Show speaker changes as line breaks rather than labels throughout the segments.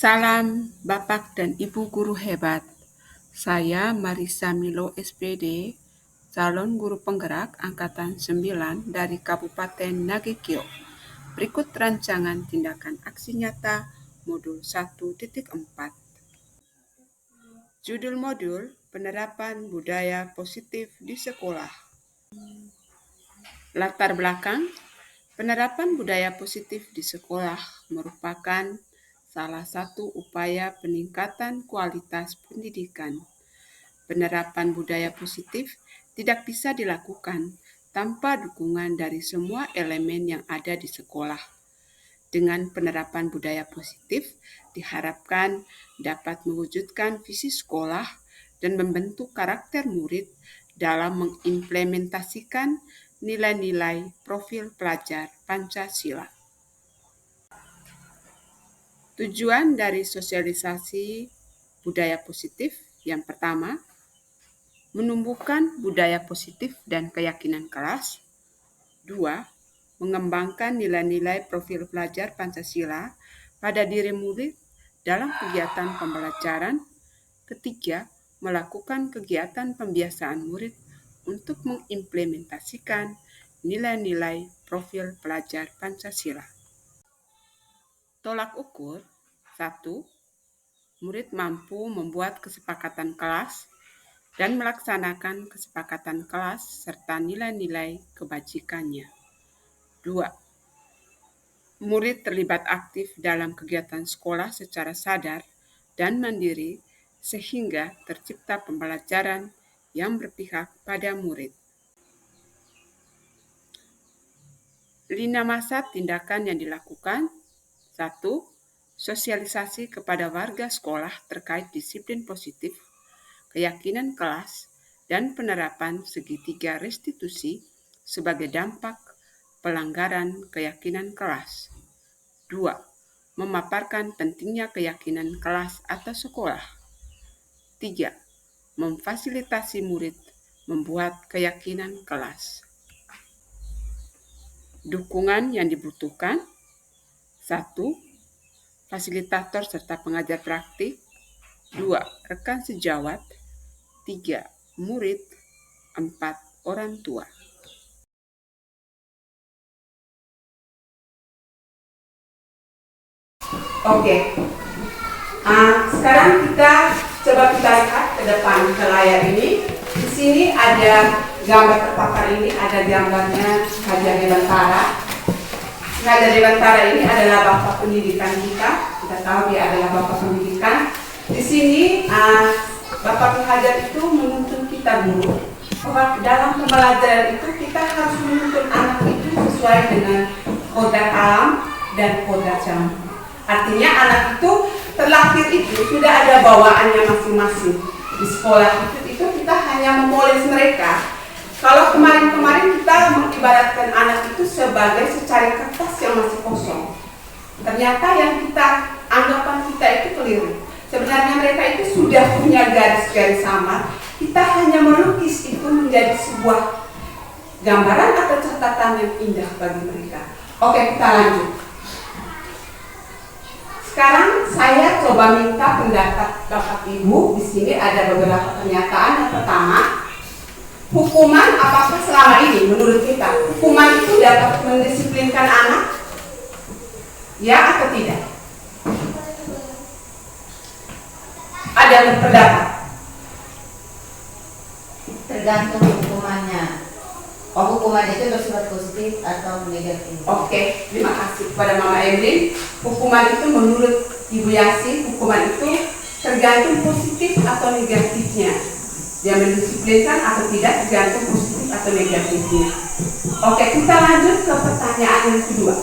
Salam Bapak dan Ibu guru hebat. Saya Marisa Milo SPD, calon guru penggerak angkatan 9 dari Kabupaten Nagekio. Berikut rancangan tindakan aksi nyata modul 1.4. Judul modul penerapan budaya positif di sekolah. Latar belakang, penerapan budaya positif di sekolah merupakan salah satu upaya peningkatan kualitas pendidikan. Penerapan budaya positif tidak bisa dilakukan tanpa dukungan dari semua elemen yang ada di sekolah. Dengan penerapan budaya positif, diharapkan dapat mewujudkan visi sekolah dan membentuk karakter murid dalam mengimplementasikan nilai-nilai profil pelajar Pancasila. Tujuan dari sosialisasi budaya positif yang pertama, menumbuhkan budaya positif dan keyakinan kelas. 2. Mengembangkan nilai-nilai profil pelajar Pancasila pada diri murid dalam kegiatan pembelajaran. Ketiga, melakukan kegiatan pembiasaan murid untuk mengimplementasikan nilai-nilai profil pelajar Pancasila. Tolak ukur. 1. Murid mampu membuat kesepakatan kelas dan melaksanakan kesepakatan kelas serta nilai-nilai kebajikannya. 2. Murid terlibat aktif dalam kegiatan sekolah secara sadar dan mandiri sehingga tercipta pembelajaran yang berpihak pada murid. 5 masa tindakan yang dilakukan. 1. Sosialisasi kepada warga sekolah terkait disiplin positif, keyakinan kelas, dan penerapan segitiga restitusi sebagai dampak pelanggaran keyakinan kelas. 2. Memaparkan pentingnya keyakinan kelas atau sekolah. 3. Memfasilitasi murid membuat keyakinan kelas. Dukungan yang dibutuhkan. 1. Fasilitator serta pengajar praktik. 2. Rekan sejawat. 3. Murid. 4. Orang tua. Oke. Sekarang kita coba lihat ke depan ke layar ini. Di sini ada gambar terpapar ini, ada gambarnya Hajar Dewantara. Hajar Dewantara ini adalah bapak pendidikan kita. Kita tahu dia adalah bapak pendidikan. Di sini Bapak Hajar itu menuntun kita guru bahwa dalam pembelajaran itu kita harus menuntun anak itu sesuai dengan kodrat alam dan kodrat zaman. Artinya anak itu terlahir itu sudah ada bawaannya masing-masing. Di sekolah itu kita hanya memoles mereka. Kalau kemarin kita mengibaratkan anak itu sebagai secari kertas yang masih kosong. Ternyata yang anggapan kita itu keliru. Sebenarnya mereka itu sudah punya garis-garis samar. Kita hanya melukis itu menjadi sebuah gambaran atau catatan yang indah bagi mereka. Oke, kita lanjut. Sekarang saya coba minta pendapat Bapak Ibu. Di sini ada beberapa pernyataan. Yang pertama, hukuman apakah selama ini menurut kita hukuman itu dapat mendisiplinkan anak? Ya atau tidak? Ada yang berpendapat?
Tergantung hukumannya. Hukuman itu bersifat positif atau negatif.
Oke, terima kasih kepada Mama Evelyn. Hukuman itu menurut Ibu Yasi, hukuman itu tergantung positif atau negatifnya. Dia mendisiplinkan atau tidak tergantung positif atau negatifnya. Oke, kita lanjut ke pertanyaan yang kedua.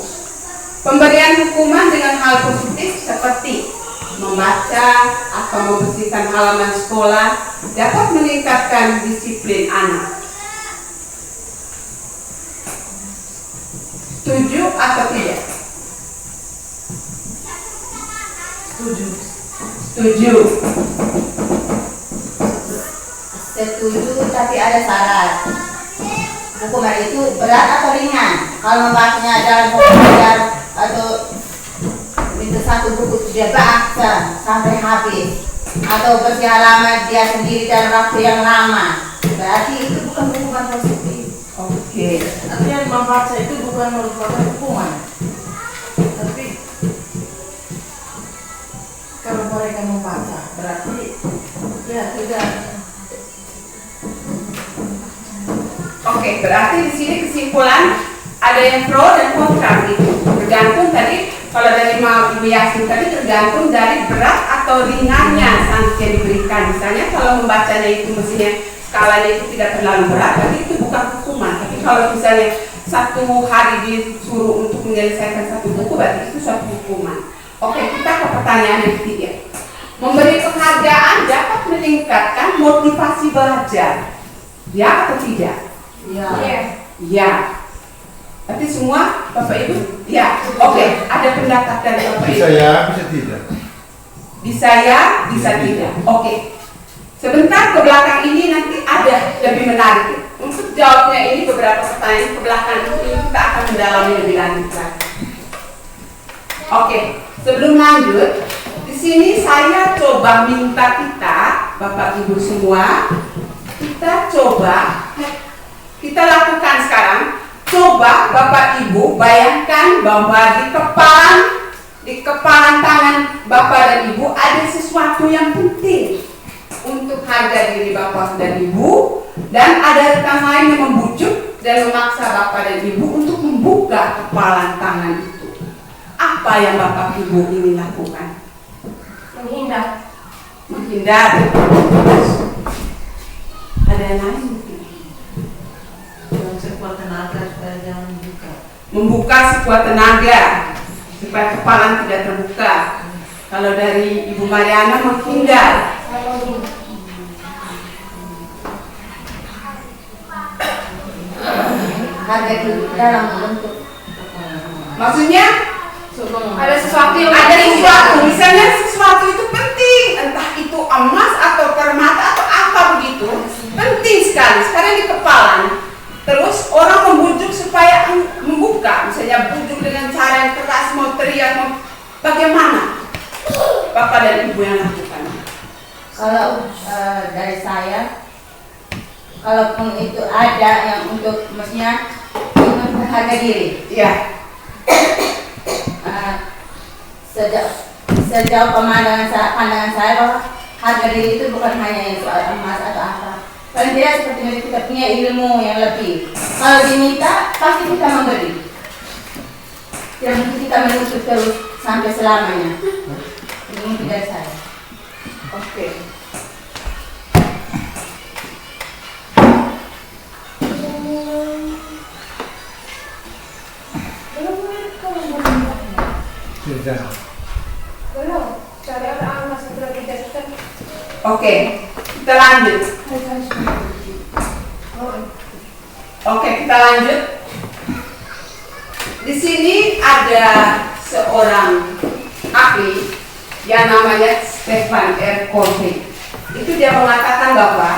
Pemberian hukuman dengan hal positif seperti membaca atau membersihkan halaman sekolah dapat meningkatkan disiplin anak. Setuju atau tidak? Setuju.
Setuju, tapi ada syarat. Hukuman itu berat atau ringan? Kalau membahasnya dalam hukum atau itu satu buku dia baca sampai habis, atau bersih halaman dia sendiri dalam waktu yang lama, berarti itu bukan hukuman positif.
Oke.
Artinya membaca itu bukan merupakan hukuman, tapi kalau mereka membaca berarti ya tidak.
Oke, berarti di sini kesimpulan ada yang pro dan kontra gitu. Tergantung tadi, kalau dari Ibu Yasin tadi tergantung dari berat atau ringannya sanksi yang diberikan. Misalnya kalau membacanya itu mestinya skalanya itu tidak terlalu berat, berarti itu bukan hukuman. Tapi kalau misalnya 1 hari disuruh untuk menyelesaikan 1 buku, berarti itu suatu hukuman. Oke, kita ke pertanyaan yang ketiga. Memberi penghargaan dapat meningkatkan motivasi belajar. Ya atau tidak?
Ya.
Ya. Berarti semua Bapak Ibu? Ya. Oke, ada pendapat dari Bapak Ibu?
Bisa ya, bisa tidak.
Bisa ya, bisa tidak. Oke. Sebentar ke belakang ini nanti ada lebih menarik. Untuk jawabnya ini beberapa pertanyaan ke belakang ini kita akan mendalami lebih lanjut lagi. Oke, sebelum lanjut, di sini saya coba minta kita, Bapak Ibu semua, kita lakukan sekarang. Coba Bapak Ibu bayangkan bahwa di kepalan tangan Bapak dan Ibu ada sesuatu yang penting untuk harga diri Bapak dan Ibu, dan ada rekan lain yang membujuk dan memaksa Bapak dan Ibu untuk membuka kepalan tangan itu. Apa yang Bapak Ibu ingin lakukan?
Menghindar.
Ada yang lain mungkin?
Dengan sekuat tenaga supaya jangan dibuka.
Membuka sekuat tenaga supaya kepalan tidak terbuka. Kalau dari Ibu Mariana menghindar.
Harga diri dalam bentuk.
Maksudnya
Ada sesuatu yang
misalnya sesuatu itu penting, entah itu emas atau permata atau apa begitu, penting sekali. Sekarang di kepalan, terus orang membujuk supaya membuka, misalnya bujuk dengan cara yang keras, mau teriak, mau bagaimana? Bapak dan Ibu yang lakukan.
Kalau dari saya, kalaupun itu ada yang untuk maksudnya untuk harga diri,
Ya,
sejauh pandangan saya bahwa harga diri itu bukan hanya yang soal emas atau apa. Paling tidak seperti kita punya ilmu yang lebih. Kalau diminta pasti kita memberi. Tidak mungkin kita menuntut terus sampai selamanya. Ini mungkin dari saya.
oke.
Sudah.
Oke, kita lanjut. Oke, kita lanjut. Di sini ada seorang ahli yang namanya Stefan R. Covey. Itu dia mengatakan bahwa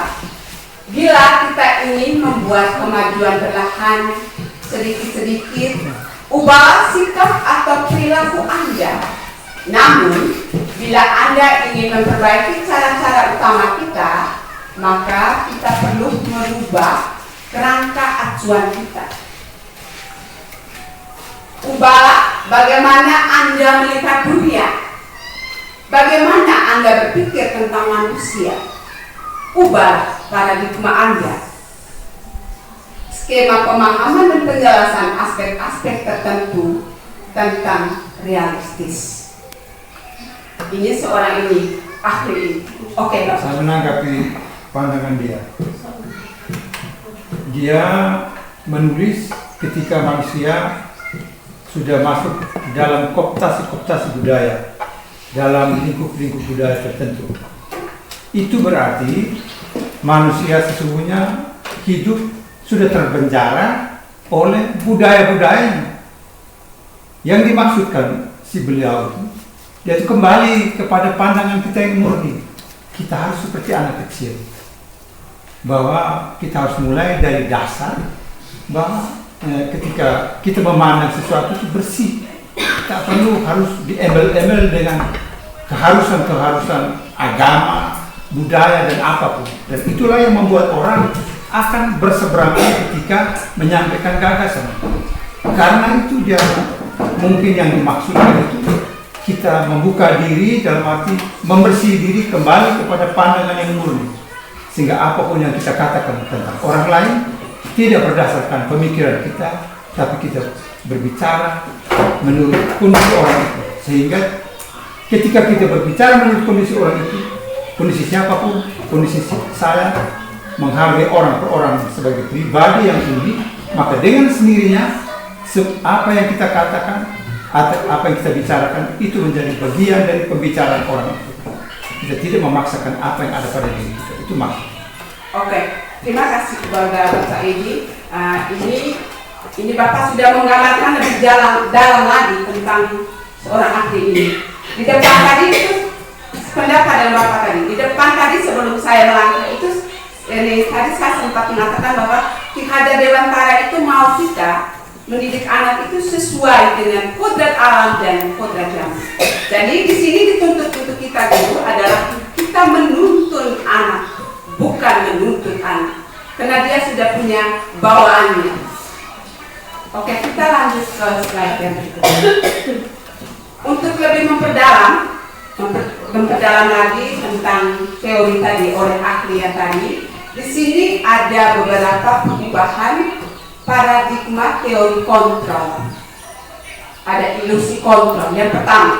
bila kita ingin membuat kemajuan perlahan sedikit-sedikit, ubahlah sikap atau perilaku Anda. Namun, bila Anda ingin memperbaiki cara-cara utama kita, maka kita perlu merubah kerangka acuan kita. Ubahlah bagaimana Anda melihat dunia, bagaimana Anda berpikir tentang manusia. Ubah paradigma Anda. Skema pemahaman dan penjelasan aspek-aspek tertentu tentang realistis. Ini seorang ini, ahli ini. Oke, Pak.
Saya menanggapi pandangan dia. Dia menulis ketika manusia sudah masuk dalam kooptasi budaya, dalam lingkup-lingkup budaya tertentu. Itu berarti manusia sesungguhnya hidup sudah terpenjara oleh budaya-budayanya. Yang dimaksudkan si beliau itu, yaitu kembali kepada pandangan kita yang murni. Kita harus seperti anak kecil, bahwa kita harus mulai dari dasar, bahwa ketika kita memandang sesuatu itu bersih, Tak perlu harus diembel-embel dengan keharusan-keharusan agama, budaya dan apapun. Dan itulah yang membuat orang akan berseberangan ketika menyampaikan gagasan. Karena itu dia mungkin yang dimaksudkan itu kita membuka diri dalam arti membersih diri kembali kepada pandangan yang murni. Sehingga apapun yang kita katakan tentang orang lain tidak berdasarkan pemikiran kita, tapi kita berbicara menurut kondisi orang itu. Sehingga ketika kita berbicara menurut kondisi orang itu, kondisi siapapun, kondisi saya menghargai orang per orang sebagai pribadi yang unik, maka dengan sendirinya apa yang kita katakan atau apa yang kita bicarakan itu menjadi bagian dari pembicaraan orang itu. Kita tidak memaksakan apa yang ada pada diri kita. Itu maksud.
Oke, terima kasih kepada Bapak Edi. Ini Bapak sudah menggambarkan lebih dalam lagi tentang seorang ahli ini. Di depan tadi itu pendapat dari Bapak tadi. Di depan tadi sebelum saya melangkah itu, tadi saya sempat mengatakan bahwa Ki Hajar Dewantara itu mau kita mendidik anak itu sesuai dengan kodrat alam dan kodrat zaman. Jadi di sini dituntut untuk kita dulu adalah kita menuntun anak, bukan menuntut anak, karena dia sudah punya bawaannya. Oke, kita lanjut ke slide yang berikutnya. Untuk lebih memperdalam lagi tentang teori tadi oleh ahli yang tadi, di sini ada beberapa perubahan paradigma teori kontrol. Ada ilusi kontrol. Yang pertama,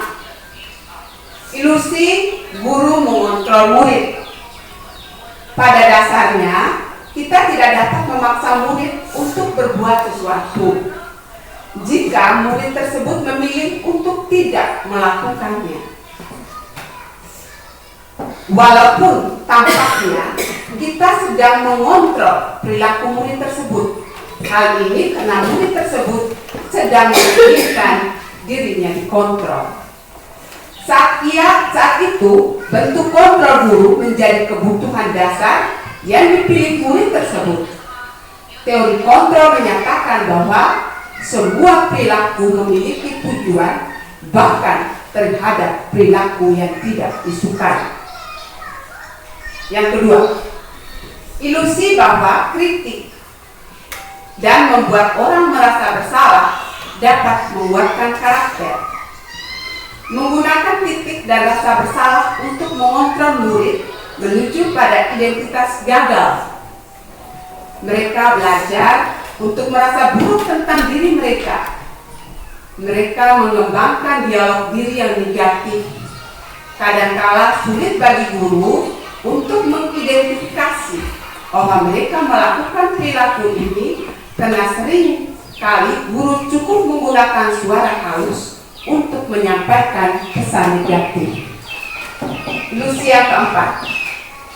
ilusi guru mengontrol murid. Pada dasarnya, kita tidak dapat memaksa murid untuk berbuat sesuatu jika murid tersebut memilih untuk tidak melakukannya. Walaupun tampaknya kita sedang mengontrol perilaku murid tersebut. Hal ini karena murid tersebut sedang menginginkan dirinya dikontrol. Saat itu, bentuk kontrol guru menjadi kebutuhan dasar yang dipilih murid tersebut. Teori kontrol menyatakan bahwa sebuah perilaku memiliki tujuan bahkan terhadap perilaku yang tidak disukai. Yang kedua, ilusi bahwa kritik dan membuat orang merasa bersalah dapat menguatkan karakter. Menggunakan titik dan rasa bersalah untuk mengontrol murid menuju pada identitas gagal. Mereka belajar untuk merasa buruk tentang diri mereka. Mereka mengembangkan dialog diri yang negatif. Kadangkala sulit bagi guru untuk mengidentifikasi bahwa mereka melakukan perilaku ini karena sering kali guru cukup menggunakan suara halus untuk menyampaikan pesan negatif. Ilusi yang keempat,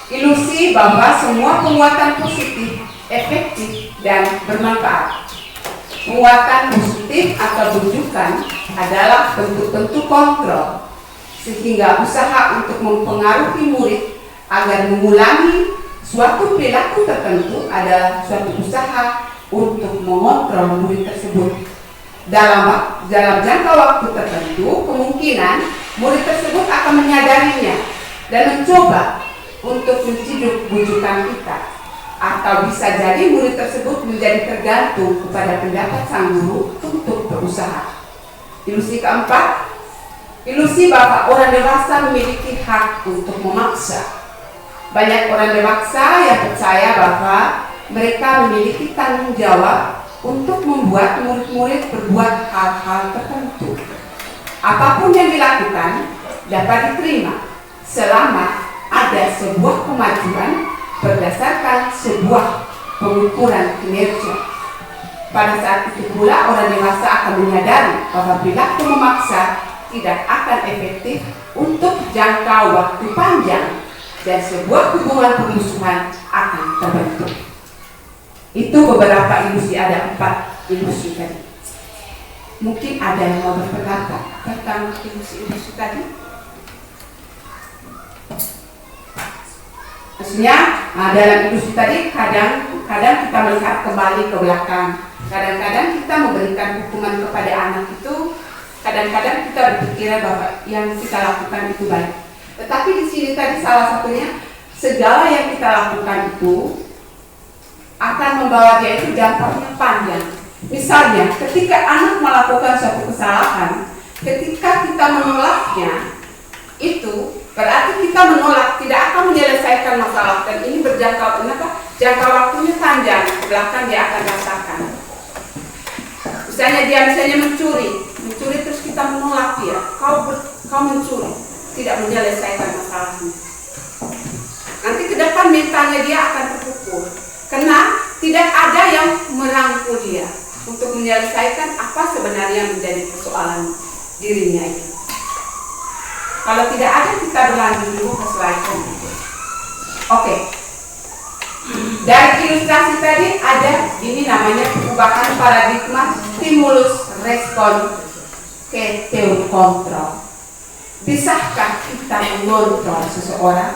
ilusi bahwa semua penguatan positif, efektif, dan bermanfaat. Penguatan positif atau bujukan adalah bentuk-bentuk kontrol, sehingga usaha untuk mempengaruhi murid agar mengulangi suatu perilaku tertentu adalah suatu usaha untuk mengontrol murid tersebut. Dalam jangka waktu tertentu, kemungkinan murid tersebut akan menyadarinya dan mencoba untuk menciduk bujukan kita. Atau bisa jadi murid tersebut menjadi tergantung kepada pendapat sang guru untuk berusaha. Ilusi keempat, ilusi bahwa orang dewasa memiliki hak untuk memaksa. Banyak orang dewasa yang percaya bahwa mereka memiliki tanggung jawab untuk membuat murid-murid berbuat hal-hal tertentu. Apapun yang dilakukan dapat diterima selama ada sebuah kemajuan berdasarkan sebuah pengukuran kinerja. Pada saat itu pula orang dewasa akan menyadari bahwa perilaku memaksa tidak akan efektif untuk jangka waktu panjang dan sebuah hubungan permusuhan akan terbentuk. Itu beberapa ilusi, ada 4 ilusi tadi. Mungkin ada yang mau berpendapat tentang ilusi-ilusi tadi? Maksudnya, dalam ilusi tadi kadang-kadang kita melihat kembali ke belakang. Kadang-kadang kita memberikan hukuman kepada anak itu kadang-kadang kita berpikir bahwa yang kita lakukan itu baik. Tetapi di sini tadi salah satunya, segala yang kita lakukan itu akan membawa dia itu dampaknya panjang. Misalnya, ketika anak melakukan suatu kesalahan, ketika kita menolaknya, itu berarti kita menolak, tidak akan menyelesaikan masalah, dan ini berjangka jangka waktunya panjang, ke belakang dia akan rasakan. Misalnya dia mencuri terus kita menolak dia, kau mencuri, tidak menyelesaikan masalahnya. Nanti ke depan mentalnya dia akan terpukul, karena tidak ada yang merangkul dia untuk menyelesaikan apa sebenarnya menjadi persoalan dirinya itu. Kalau tidak ada, kita berlanjut dulu ke slide selanjutnya. Oke. Dari ilustrasi tadi ada ini namanya perubahan paradigma stimulus respon ke teori kontrol. Bisakah kita mengontrol seseorang?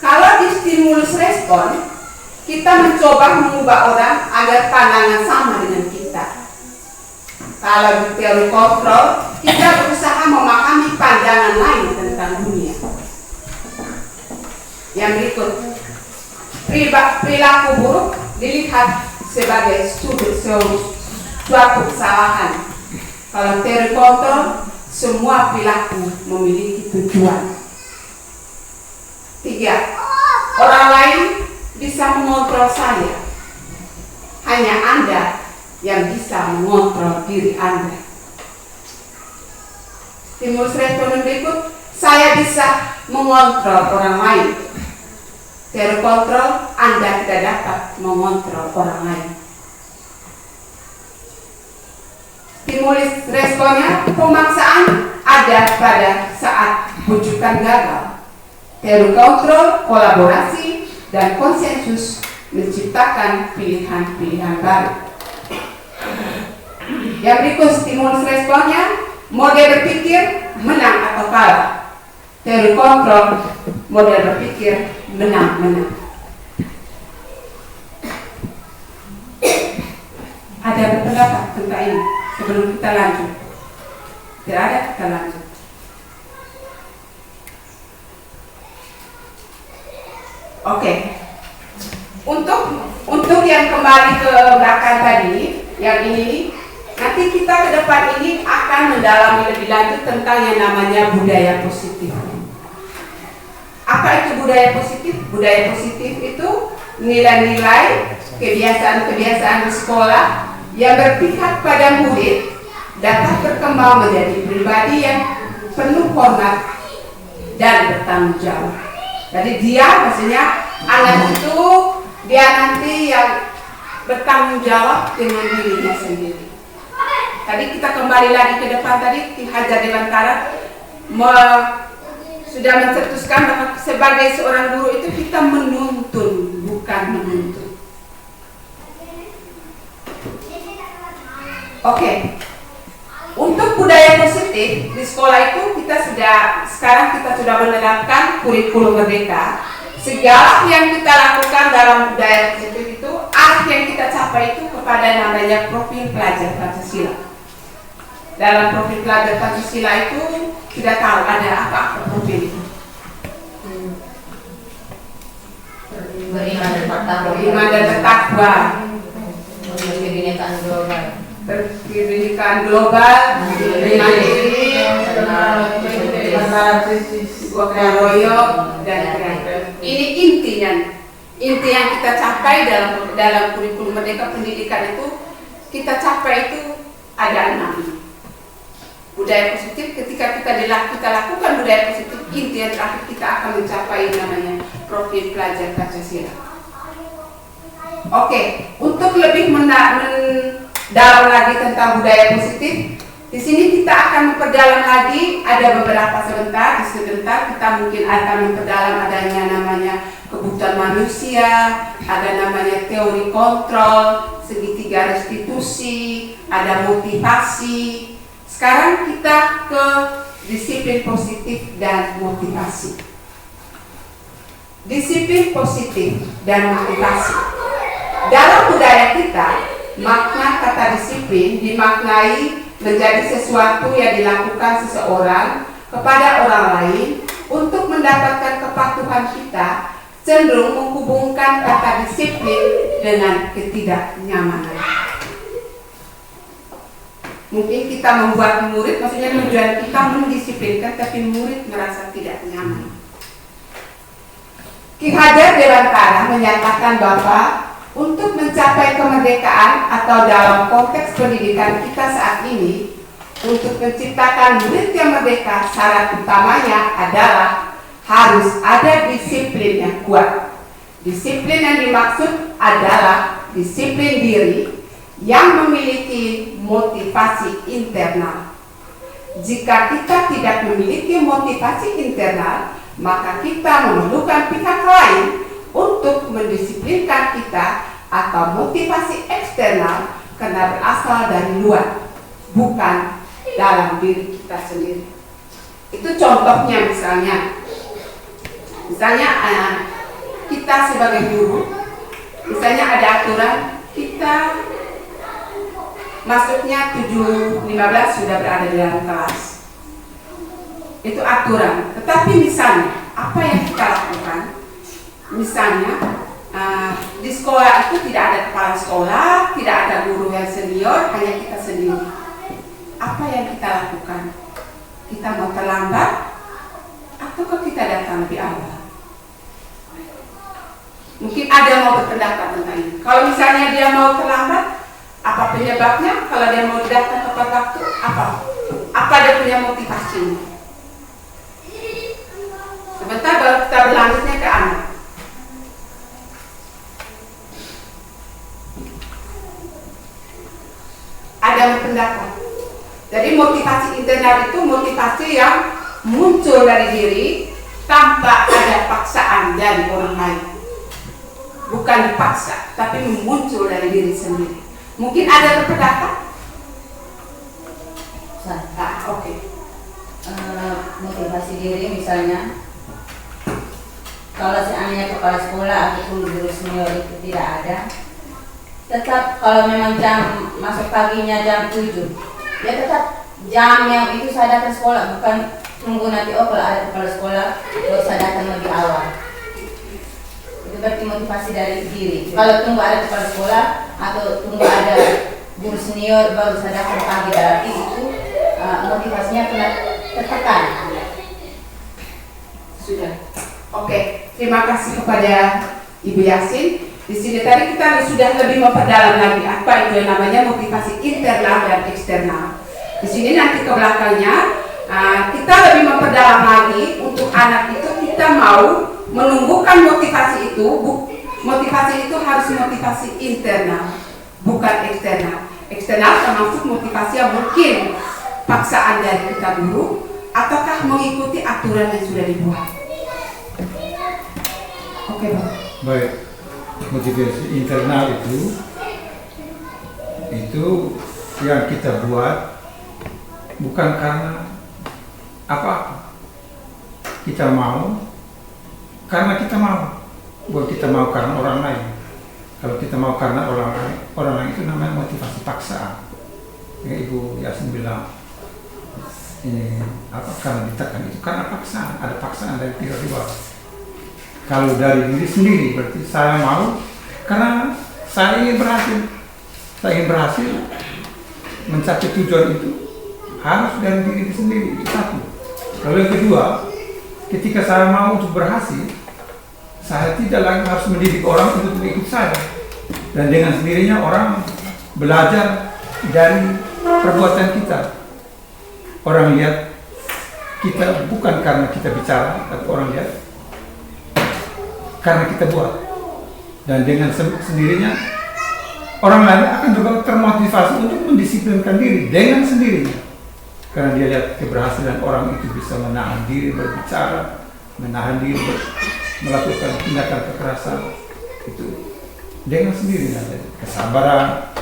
Kalau di stimulus respon, kita mencoba mengubah orang agar pandangan sama dengan kita. Kalau di teori kontrol, kita berusaha memahami pandangan lain tentang dunia. Yang berikut, perilaku buruk dilihat sebagai suatu kesalahan. Kalau teori kontrol, semua perilaku memiliki tujuan. 3. Orang lain bisa mengontrol saya. Hanya Anda yang bisa mengontrol diri Anda. Stimulus respon berikut, saya bisa mengontrol orang lain. Teori kontrol, Anda tidak dapat mengontrol orang lain. Stimulus responnya, pemaksaan ada pada saat bujukan gagal. Teori kontrol, kolaborasi, dan konsensus menciptakan pilihan-pilihan baru. Yang berikut stimulus responnya, mode berpikir menang atau kalah. Teori kontrol, mode berpikir menang-menang. Ada pendapat tentang ini sebelum kita lanjut? Tidak ada, kita lanjut. Oke. Untuk yang kembali ke belakang tadi, yang ini, nanti kita ke depan ini akan mendalami lebih lanjut tentang yang namanya budaya positif. Apa itu budaya positif? Budaya positif itu nilai-nilai, kebiasaan-kebiasaan di sekolah yang berpihak pada murid dapat berkembang menjadi pribadi yang penuh hormat dan bertanggung jawab. Jadi dia, maksudnya anak itu dia nanti yang bertanggung jawab dengan dirinya sendiri. Tadi kita kembali lagi ke depan tadi, Ki Hajar Dewantara sudah mencetuskan bahwa sebagai seorang guru itu kita menuntun, bukan menuntut. Oke. Untuk budaya positif di sekolah itu sekarang kita sudah menerapkan kurikulum merdeka. Segala yang kita lakukan dalam budaya positif itu, arah yang kita capai itu kepada namanya profil pelajar Pancasila. Dalam profil pelajar Pancasila itu tidak tahu ada apa profil itu.
Beriman dan bertakwa.
Beriman dan bertakwa.
Kebinekaan global.
Pendidikan global, mandiri, gotong royong, dan kreatif. Ini inti yang kita capai dalam kurikulum merdeka pendidikan itu, kita capai itu ada 6. Budaya positif, ketika kita lakukan budaya positif, inti yang terakhir kita akan mencapai namanya profil pelajar Pancasila. Oke, untuk lebih dalam lagi tentang budaya positif, di sini kita akan memperdalam lagi. Ada beberapa sebentar kita mungkin akan memperdalam adanya namanya kebutuhan manusia, ada namanya teori kontrol, segitiga restitusi, ada motivasi. Sekarang kita ke disiplin positif dan motivasi. Disiplin positif dan motivasi. Dalam budaya kita, makna kata disiplin dimaknai menjadi sesuatu yang dilakukan seseorang kepada orang lain untuk mendapatkan kepatuhan kita cenderung menghubungkan kata disiplin dengan ketidaknyamanan. Mungkin kita membuat murid, maksudnya tujuan kita mendisiplinkan, tapi murid merasa tidak nyaman. Ki Hajar Dewantara menyatakan bahwa untuk mencapai kemerdekaan atau dalam konteks pendidikan kita saat ini, untuk menciptakan murid yang merdeka, syarat utamanya adalah harus ada disiplin yang kuat. Disiplin yang dimaksud adalah disiplin diri yang memiliki motivasi internal. Jika kita tidak memiliki motivasi internal, maka kita memerlukan pihak lain untuk mendisiplinkan kita, atau motivasi eksternal karena berasal dari luar, bukan dalam diri kita sendiri. Itu contohnya, misalnya kita sebagai guru, misalnya ada aturan kita masuknya 7.15 sudah berada di dalam kelas. Itu aturan. Tetapi misalnya apa yang kita lakukan? Misalnya di sekolah itu tidak ada kepala sekolah, tidak ada guru yang senior, hanya kita sendiri. Apa yang kita lakukan? Kita mau terlambat ataukah kita datang lebih awal? Mungkin ada yang mau berpendapat tentang ini. Kalau misalnya dia mau terlambat, apa penyebabnya? Kalau dia mau datang tepat waktu, apa dia punya motivasinya? Sebentar baru kita berlanjutnya ke anak. Ada pendapat. Jadi motivasi internal itu motivasi yang muncul dari diri tanpa ada paksaan dari orang lain. Bukan dipaksa, tapi muncul dari diri sendiri. Mungkin ada pendapat? Oke.
Motivasi diri misalnya, kalau seandainya kepala sekolah ataupun guru senior itu tidak ada, tetap kalau memang jam masuk paginya jam 7, ya tetap jam yang itu saya datang sekolah, bukan tunggu nanti kalau ada kepala sekolah baru saya datang lebih awal. Itu berarti motivasi dari diri. Kalau tunggu ada kepala sekolah atau tunggu ada guru senior baru saya datang pagi, berarti itu motivasinya kena tertekan.
Sudah. Oke, terima kasih kepada Ibu Yasin. Di sini tadi kita sudah lebih memperdalam lagi apa itu yang namanya motivasi internal dan eksternal. Di sini nanti ke belakangnya kita lebih memperdalam lagi untuk anak itu kita mau menumbuhkan motivasi itu. Motivasi itu harus motivasi internal, bukan eksternal. Eksternal termasuk motivasi yang mungkin paksaan dari kita guru ataukah mengikuti aturan yang sudah dibuat. Oke, Pak.
Baik, motivasi internal itu yang kita buat bukan karena apa kita mau, karena kita mau, bukan kita mau karena orang lain. Kalau kita mau karena orang lain itu namanya motivasi paksaan. Ya, Ibu Yasin bilang ini apa karena ditekan, itu karena paksaan, ada paksaan dari pihak luar. Kalau dari diri sendiri berarti saya mau karena saya ingin berhasil mencapai tujuan itu harus dari diri sendiri, itu satu. Lalu yang kedua, ketika saya mau untuk berhasil, saya tidak lagi harus mendidik orang untuk mengikut saya, dan dengan sendirinya orang belajar dari perbuatan kita. Orang lihat kita bukan karena kita bicara, tapi orang lihat karena kita buat, dan dengan sendirinya orang lain akan juga termotivasi untuk mendisiplinkan diri dengan sendirinya, karena dia lihat keberhasilan orang itu bisa menahan diri berbicara, menahan diri melakukan tindakan kekerasan itu dengan sendirinya. Kesabaran,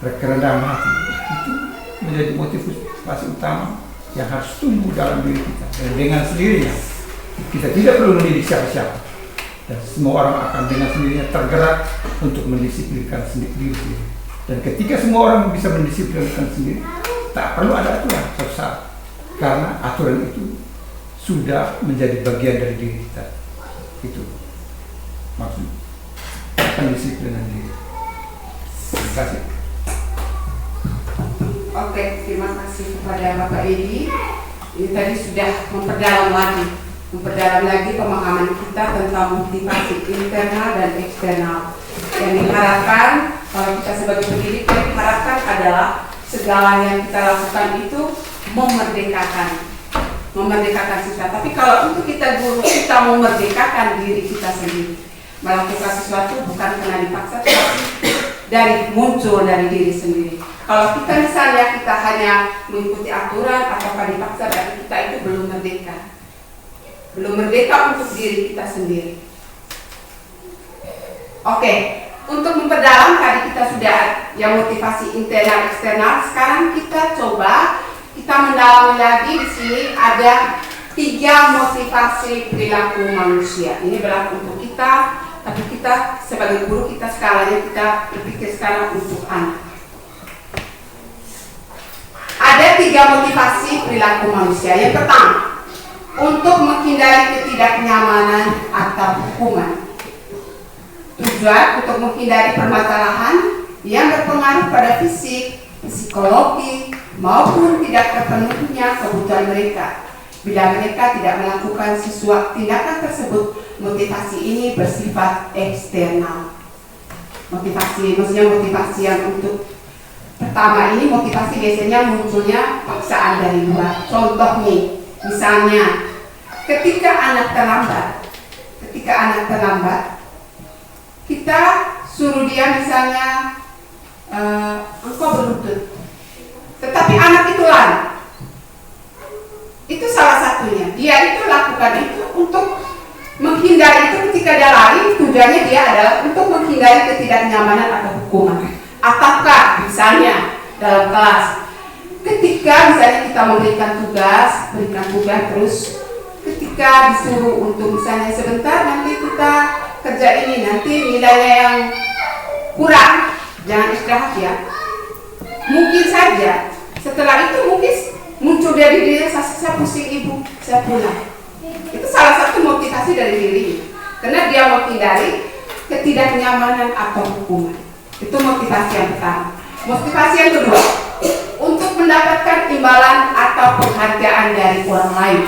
kerendahan hati itu menjadi motivasi utama yang harus tumbuh dalam diri kita, dan dengan sendirinya kita tidak perlu mendidik siapa-siapa. Dan semua orang akan dengan sendirinya tergerak untuk mendisiplinkan diri sendiri. Dan ketika semua orang bisa mendisiplinkan sendiri tak perlu ada aturan suatu saat, karena aturan itu sudah menjadi bagian dari diri kita. Itu maksud pendisiplinan diri. Terima kasih.
Oke, terima kasih kepada Bapak Edi. Ini tadi sudah memperdalam lagi pemahaman kita tentang motivasi internal dan eksternal. Yang diharapkan kalau kita sebagai pendidik, yang diharapkan adalah segala yang kita lakukan itu memerdekakan siswa. Tapi kalau untuk kita guru, kita memerdekakan diri kita sendiri, melakukan sesuatu bukan karena dipaksa, tapi muncul dari diri sendiri. Kalau kita misalnya kita hanya mengikuti aturan atau dipaksa, berarti kita itu belum merdeka untuk diri kita sendiri. Oke, untuk memperdalam tadi kita sudah yang motivasi internal eksternal. Sekarang kita coba mendalami lagi. Di sini ada 3 motivasi perilaku manusia. Ini berlaku untuk kita, tapi kita sebagai guru kita skalanya kita berpikir sekarang untuk anak. Ada 3 motivasi perilaku manusia. Yang pertama, untuk menghindari ketidaknyamanan atau hukuman. Tujuan untuk menghindari permasalahan yang berpengaruh pada fisik, psikologi, maupun tidak terpenuhinya kebutuhan mereka. Bila mereka tidak melakukan sesuatu tindakan tersebut, motivasi ini bersifat eksternal. Maksudnya motivasi yang untuk pertama ini, motivasi biasanya munculnya paksaan dari luar. Contoh nih, misalnya ketika anak terlambat, kita suruh dia misalnya engkau berlutut, tetapi anak itu lari. Itu salah satunya. Dia itu lakukan itu untuk menghindari itu. Ketika dia lari, tujuannya dia adalah untuk menghindari ketidaknyamanan atau hukuman. Ataukah misalnya dalam kelas, ketika misalnya kita berikan tugas terus ketika disuruh untuk misalnya sebentar nanti kita kerja ini, nanti nilainya yang kurang, jangan istirahat ya. Mungkin saja setelah itu mungkin muncul dari diri saya pusing ibu, saya pulang. Itu salah satu motivasi dari diri, karena dia menghindari ketidaknyamanan atau hukuman. Itu motivasi yang pertama. Motivasi yang kedua, untuk mendapatkan imbalan atau penghargaan dari orang lain.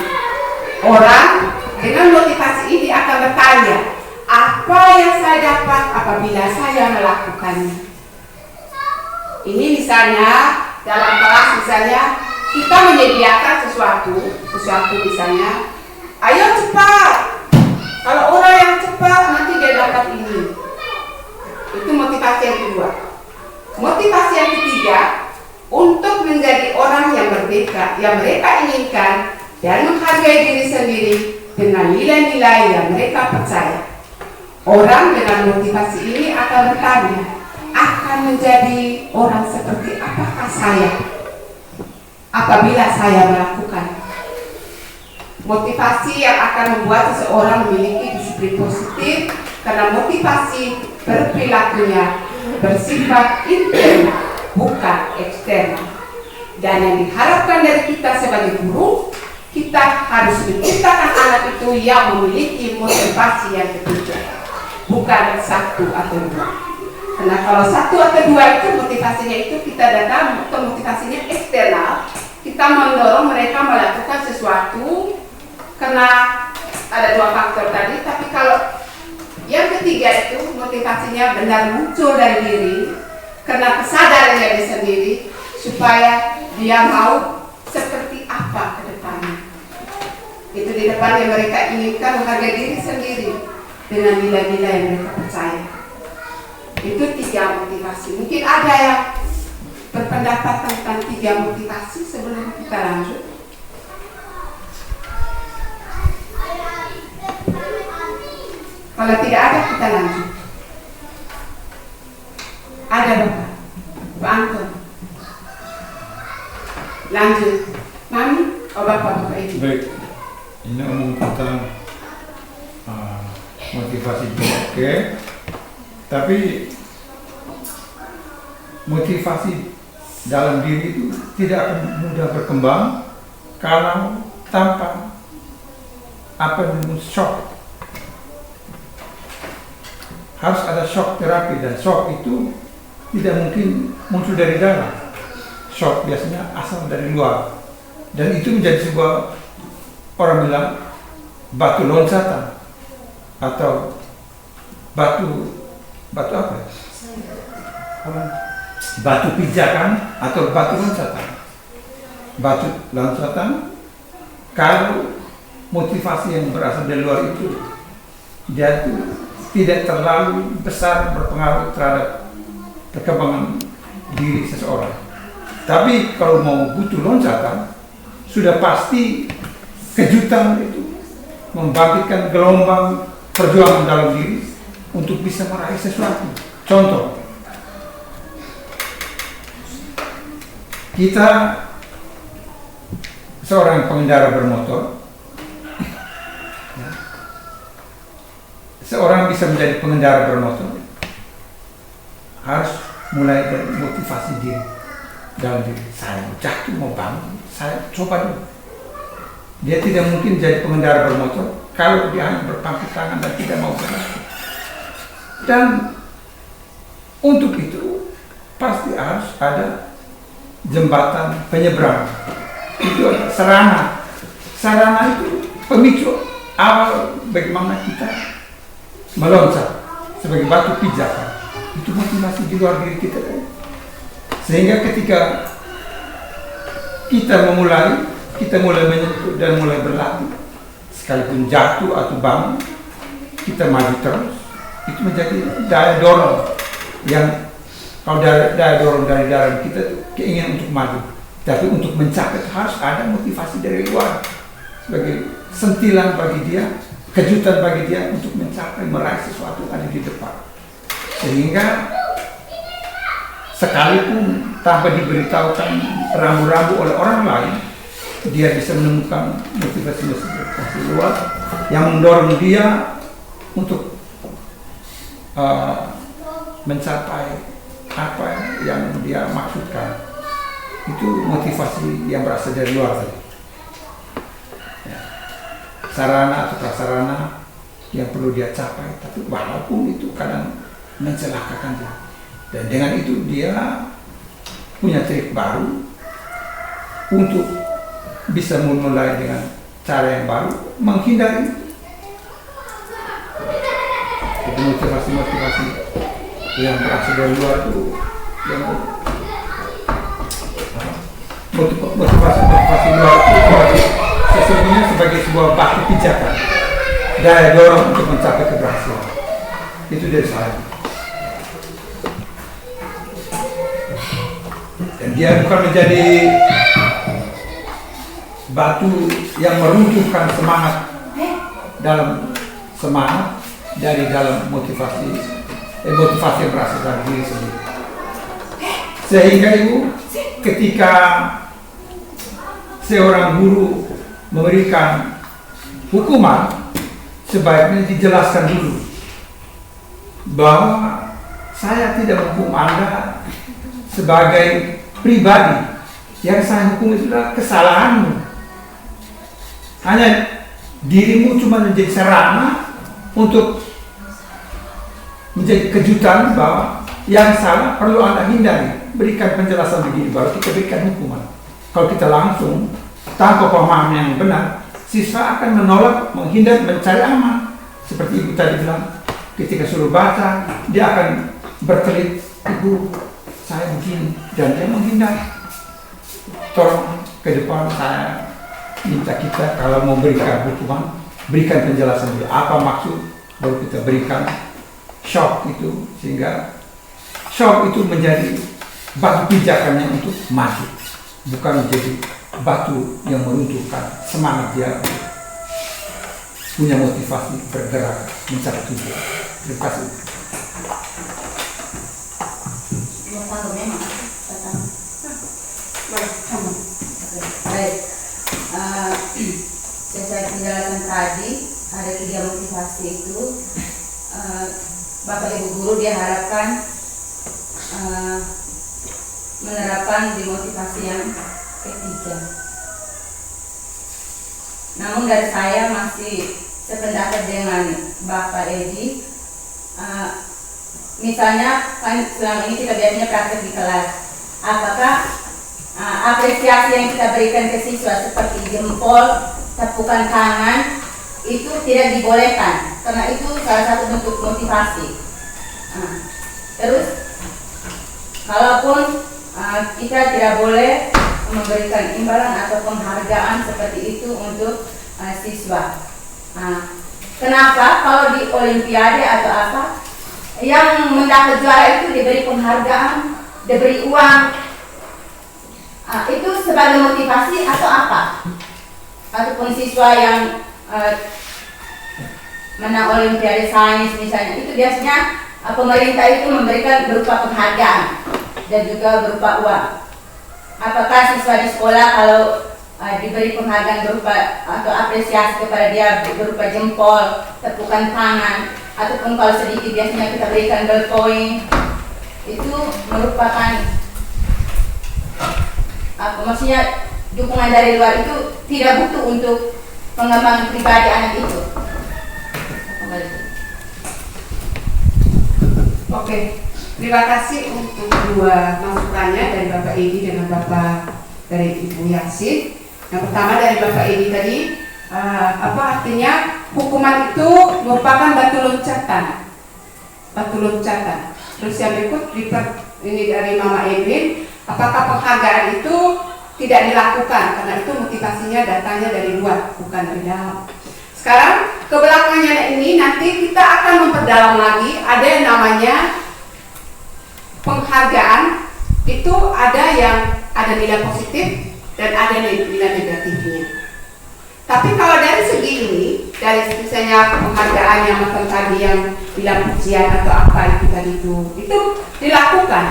Orang dengan motivasi ini akan bertanya, apa yang saya dapat apabila saya melakukannya? Ini misalnya dalam kelas, misalnya kita menyediakan sesuatu misalnya, ayo cepat. Kalau orang yang cepat nanti dia dapat ini. Itu motivasi yang kedua. Motivasi yang ketiga, untuk menjadi orang yang merdeka, yang mereka inginkan dan menghargai diri sendiri dengan nilai-nilai yang mereka percaya. Orang dengan motivasi ini akan bertanya, akan menjadi orang seperti apakah saya apabila saya melakukan. Motivasi yang akan membuat seseorang memiliki disiplin positif, karena motivasi berperilakunya bersifat internal, bukan eksternal. Dan yang diharapkan dari kita sebagai guru, kita harus menciptakan anak itu yang memiliki motivasi yang ketiga, bukan 1 atau 2. Karena kalau 1 atau 2 itu motivasinya itu kita datang, motivasinya eksternal, kita mendorong mereka melakukan sesuatu karena ada 2 faktor tadi. Tapi kalau yang ketiga itu motivasinya benar muncul dari diri, karena kesadarannya dia sendiri, supaya dia mau seperti apa ke depannya. Itu di depan yang mereka inginkan, menghargai diri sendiri dengan nilai-nilai yang mereka percaya. Itu 3 motivasi. Mungkin ada yang berpendapat tentang 3 motivasi sebelum kita lanjut. Kalau tidak ada, kita lanjut. Ada Bapak? Pak Anton? Lanjut. Mami? Oh Bapak ini.
Baik, ini omong tentang motivasi oke. Tapi motivasi dalam diri itu tidak akan mudah berkembang kalau tanpa shock. Harus ada shock terapi, dan shock itu tidak mungkin muncul dari dalam. Shock biasanya asal dari luar, dan itu menjadi sebuah, orang bilang, batu loncatan atau batu apa? Batu pijakan atau batu loncatan. Batu loncatan kalau motivasi yang berasal dari luar itu dia itu tidak terlalu besar berpengaruh terhadap perkembangan diri seseorang. Tapi kalau mau butuh loncatan, sudah pasti kejutan itu membangkitkan gelombang perjuangan dalam diri untuk bisa meraih sesuatu. Contoh, kita seorang pengendara bermotor, seorang bisa menjadi pengendara bermotor harus mulai dari motivasi diri dalam diri. Saya mau jatuh, mau bangun, saya coba dulu. Dia tidak mungkin jadi pengendara bermotor kalau dia hanya berpangku tangan dan tidak mau berlatih. Dan untuk itu pasti harus ada jembatan penyeberang. Itu ada sarana. Sarana itu pemicu awal bagaimana kita meloncat sebagai batu pijakan. Itu motivasi di luar diri kita. Sehingga ketika kita mulai menyentuh dan mulai berlatih, sekalipun jatuh atau bangun, kita maju terus. Itu menjadi daya dorong yang, kalau daya dorong dari dalam kita itu keinginan untuk maju. Tapi untuk mencapai harus ada motivasi dari luar sebagai sentilan bagi dia, kejutan bagi dia untuk mencapai, meraih sesuatu yang ada di depan. Sehingga sekalipun tanpa diberitahukan rambu-rambu oleh orang lain, dia bisa menemukan motivasi luar yang mendorong dia untuk mencapai apa yang dia maksudkan. Itu motivasi yang berasal dari luar tadi. Sarana atau prasarana yang perlu dia capai, tapi walaupun itu kadang mencelakakan dia, dan dengan itu dia punya trik baru untuk bisa memulai dengan cara yang baru, menghindari itu. Motivasi yang berasal dari luar itu, yang motivasi luar itu sesungguhnya sebagai sebuah batu pijakan, daya dorong untuk mencapai keberhasilan. Itu dari saya. Dan dia bukan menjadi batu yang meruntuhkan semangat dari dalam motivasi yang berasal dari diri sendiri. Sehingga Ibu, ketika seorang guru memberikan hukuman, sebaiknya dijelaskan dulu bahwa saya tidak menghukum Anda sebagai pribadi. Yang saya hukum itu adalah kesalahanmu. Hanya dirimu cuma menjadi sarana untuk menjadi kejutan bahwa yang salah perlu Anda hindari. Berikan penjelasan begini, baru kita berikan hukuman. Kalau kita langsung tanpa pemahaman yang benar, siswa akan menolak, menghindar, mencari aman. Seperti Ibu tadi bilang, ketika suruh baca, dia akan berkelit, Ibu, saya begini, dan dia menghindar. Tolong ke depan saya minta kita kalau mau berikan hukuman, berikan penjelasan dulu. Apa maksud, baru kita berikan shock itu, sehingga shock itu menjadi batu pijakannya untuk maju, bukan menjadi batu yang meruntuhkan semangat dia punya motivasi bergerak mencapai tujuan. Terima kasih.
Baik, saya penjelasan tadi ada 3 motivasi itu. Bapak Ibu guru diharapkan menerapkan demotivasi yang ketiga. Namun dari saya masih sependapat dengan Bapak Edi. Misalnya kan selama ini kita biasanya praktek di kelas. Apakah apresiasi yang kita berikan ke siswa seperti jempol, tepukan tangan itu tidak dibolehkan karena itu salah satu bentuk motivasi. Terus kalaupun kita tidak boleh memberikan imbalan atau penghargaan seperti itu untuk siswa. Kenapa kalau di olimpiade atau apa yang mendapat juara itu diberi penghargaan, diberi uang, itu sebagai motivasi atau apa? Ataupun siswa yang menang olimpiade sains misalnya, itu biasanya pemerintah itu memberikan berupa penghargaan dan juga berupa uang. Apakah siswa di sekolah kalau diberi penghargaan berupa atau apresiasi kepada dia berupa jempol, tepukan tangan, ataupun kalau sedikit biasanya kita berikan ballpoint, itu merupakan maksudnya dukungan dari luar itu tidak butuh untuk pengembangan pribadi anak itu.
Oke, terima kasih untuk dua masukannya dari Bapak Edi dengan Bapak dari Ibu Yasin. Yang pertama dari Bapak Edi tadi, apa artinya hukuman itu merupakan batu loncatan. Terus yang berikut ini dari Mama Edwin, apakah penghargaan itu tidak dilakukan karena itu motivasinya datanya dari luar bukan dari dalam. Sekarang ke belakangnya ini nanti kita akan memperdalam lagi. Ada yang namanya penghargaan, itu ada yang ada nilai positif dan ada nilai negatifnya. Tapi kalau dari segi ini, dari misalnya penghargaan yang macam tadi yang bilang pujian atau apa itu tadi itu dilakukan.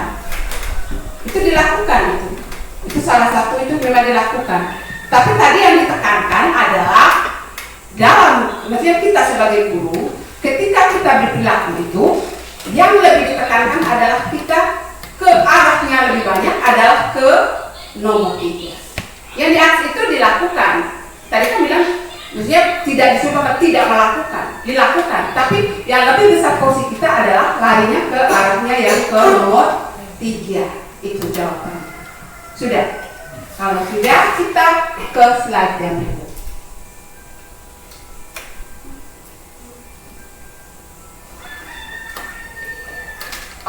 Itu salah satu itu memang dilakukan. Tapi tadi yang ditekankan adalah maksudnya kita sebagai guru, ketika kita berperilaku itu, yang lebih ditekankan adalah kita ke arahnya lebih banyak adalah ke nomor 3. Yang di atas itu dilakukan. Tadi kan bilang, maksudnya tidak disuruh tidak melakukan, dilakukan. Tapi yang lebih besar porsi kita adalah larinya ke arahnya yang ke nomor 3. Itu jawabannya. Sudah. Kalau sudah, kita ke slide yang berikut.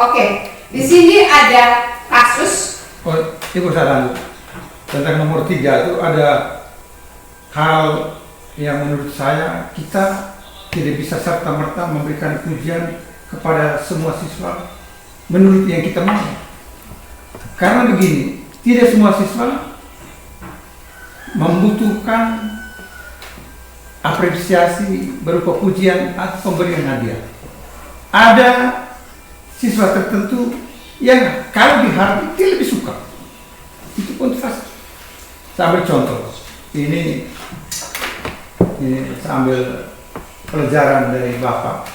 Oke, di sini ada kasus.
Oh, Ibu saran tentang nomor 3 itu ada hal yang menurut saya kita tidak bisa serta-merta memberikan pujian kepada semua siswa menurut yang kita mau. Karena begini, tidak semua siswa membutuhkan apresiasi berupa pujian atau pemberian hadiah. Ada siswa tertentu yang kalau dihargai dia lebih suka. Itu pun fast. Saya ambil contoh. Ini saya ambil pelajaran dari Bapak.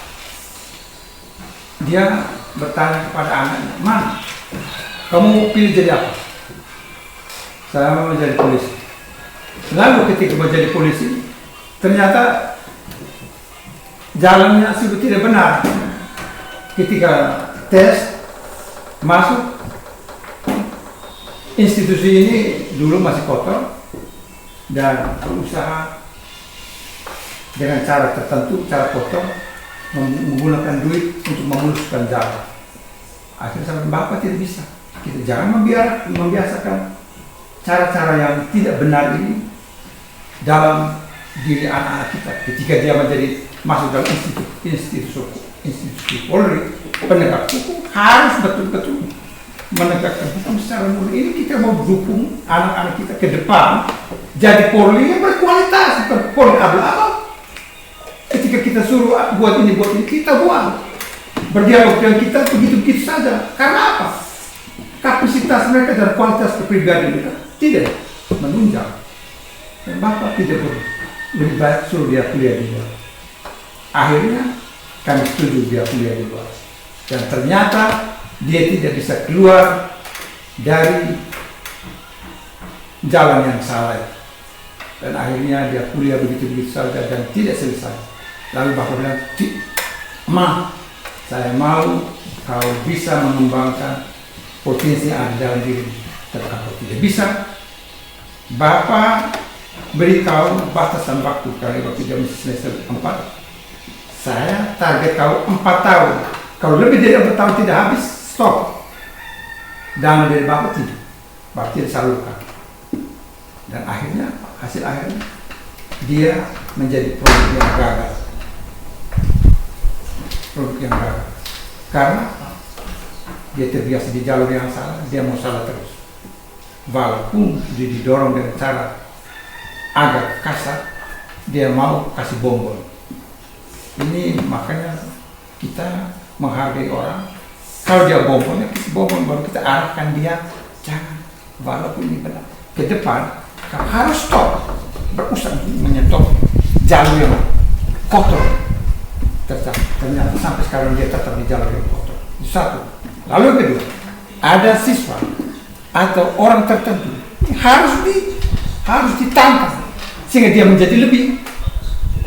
Dia bertanya kepada anaknya, "Man, kamu mau pilih jadi apa?" "Saya mau menjadi polisi." Lalu ketika mau jadi polisi, ternyata jalannya sudah tidak benar. Ketika tes masuk institusi ini dulu masih kotor dan berusaha dengan cara tertentu, cara kotor, menggunakan duit untuk memuluskan jalan. Akhirnya sama Bapak tidak bisa. Kita jangan membiasakan cara-cara yang tidak benar ini dalam diri anak-anak kita. Ketika dia masuk dalam institusi Polri, penegak hukum harus betul-betul menegakkan hukum secara murni. Ini kita mau dukung anak-anak kita ke depan jadi Polri yang berkualitas, bukan Polri abal-abal. Ketika kita suruh buat ini kita buat. Berdialog dengan kita begitu-begitu saja. Karena apa? Kapasitas mereka dan kualitas kepribadian mereka tidak menunjang. Dan Bapak tidak boleh. Lebih baik suruh dia kuliah di luar. Akhirnya kami setuju dia kuliah di luar. Dan ternyata dia tidak bisa keluar dari jalan yang salah. Dan akhirnya dia kuliah begitu-begitu saja dan tidak selesai. Lalu bapak bilang, Ma, saya mau kau bisa mengembangkan potensi yang ada dalam diri. Tapi kalau tidak bisa, bapak beritahu batasan waktu. Karena waktu dia masih semester 4, saya target kau 4 tahun. Kalau lebih dari 4 tahun tidak habis, stop. Dana dari bapak tidak, bapak tidak salurkan. Dan akhirnya, hasil akhirnya, dia menjadi produk yang gagal. Produk yang gagal. Karena dia terbiasa di jalur yang salah, dia mau salah terus. Walaupun dia didorong dengan cara agak kasar, dia mau kasih bonbon. Ini makanya kita menghargai orang. Kalau dia bonbon, ya kasih bonbon, baru kita arahkan dia. Jangan, walaupun ini benar. Ke depan, kau harus stop, berusaha menyentuh jalur yang kotor. Ternyata sampai sekarang dia tetap di jalur yang kotor. Itu satu. Lalu yang kedua, ada siswa atau orang tertentu harus ditangkap sehingga dia menjadi lebih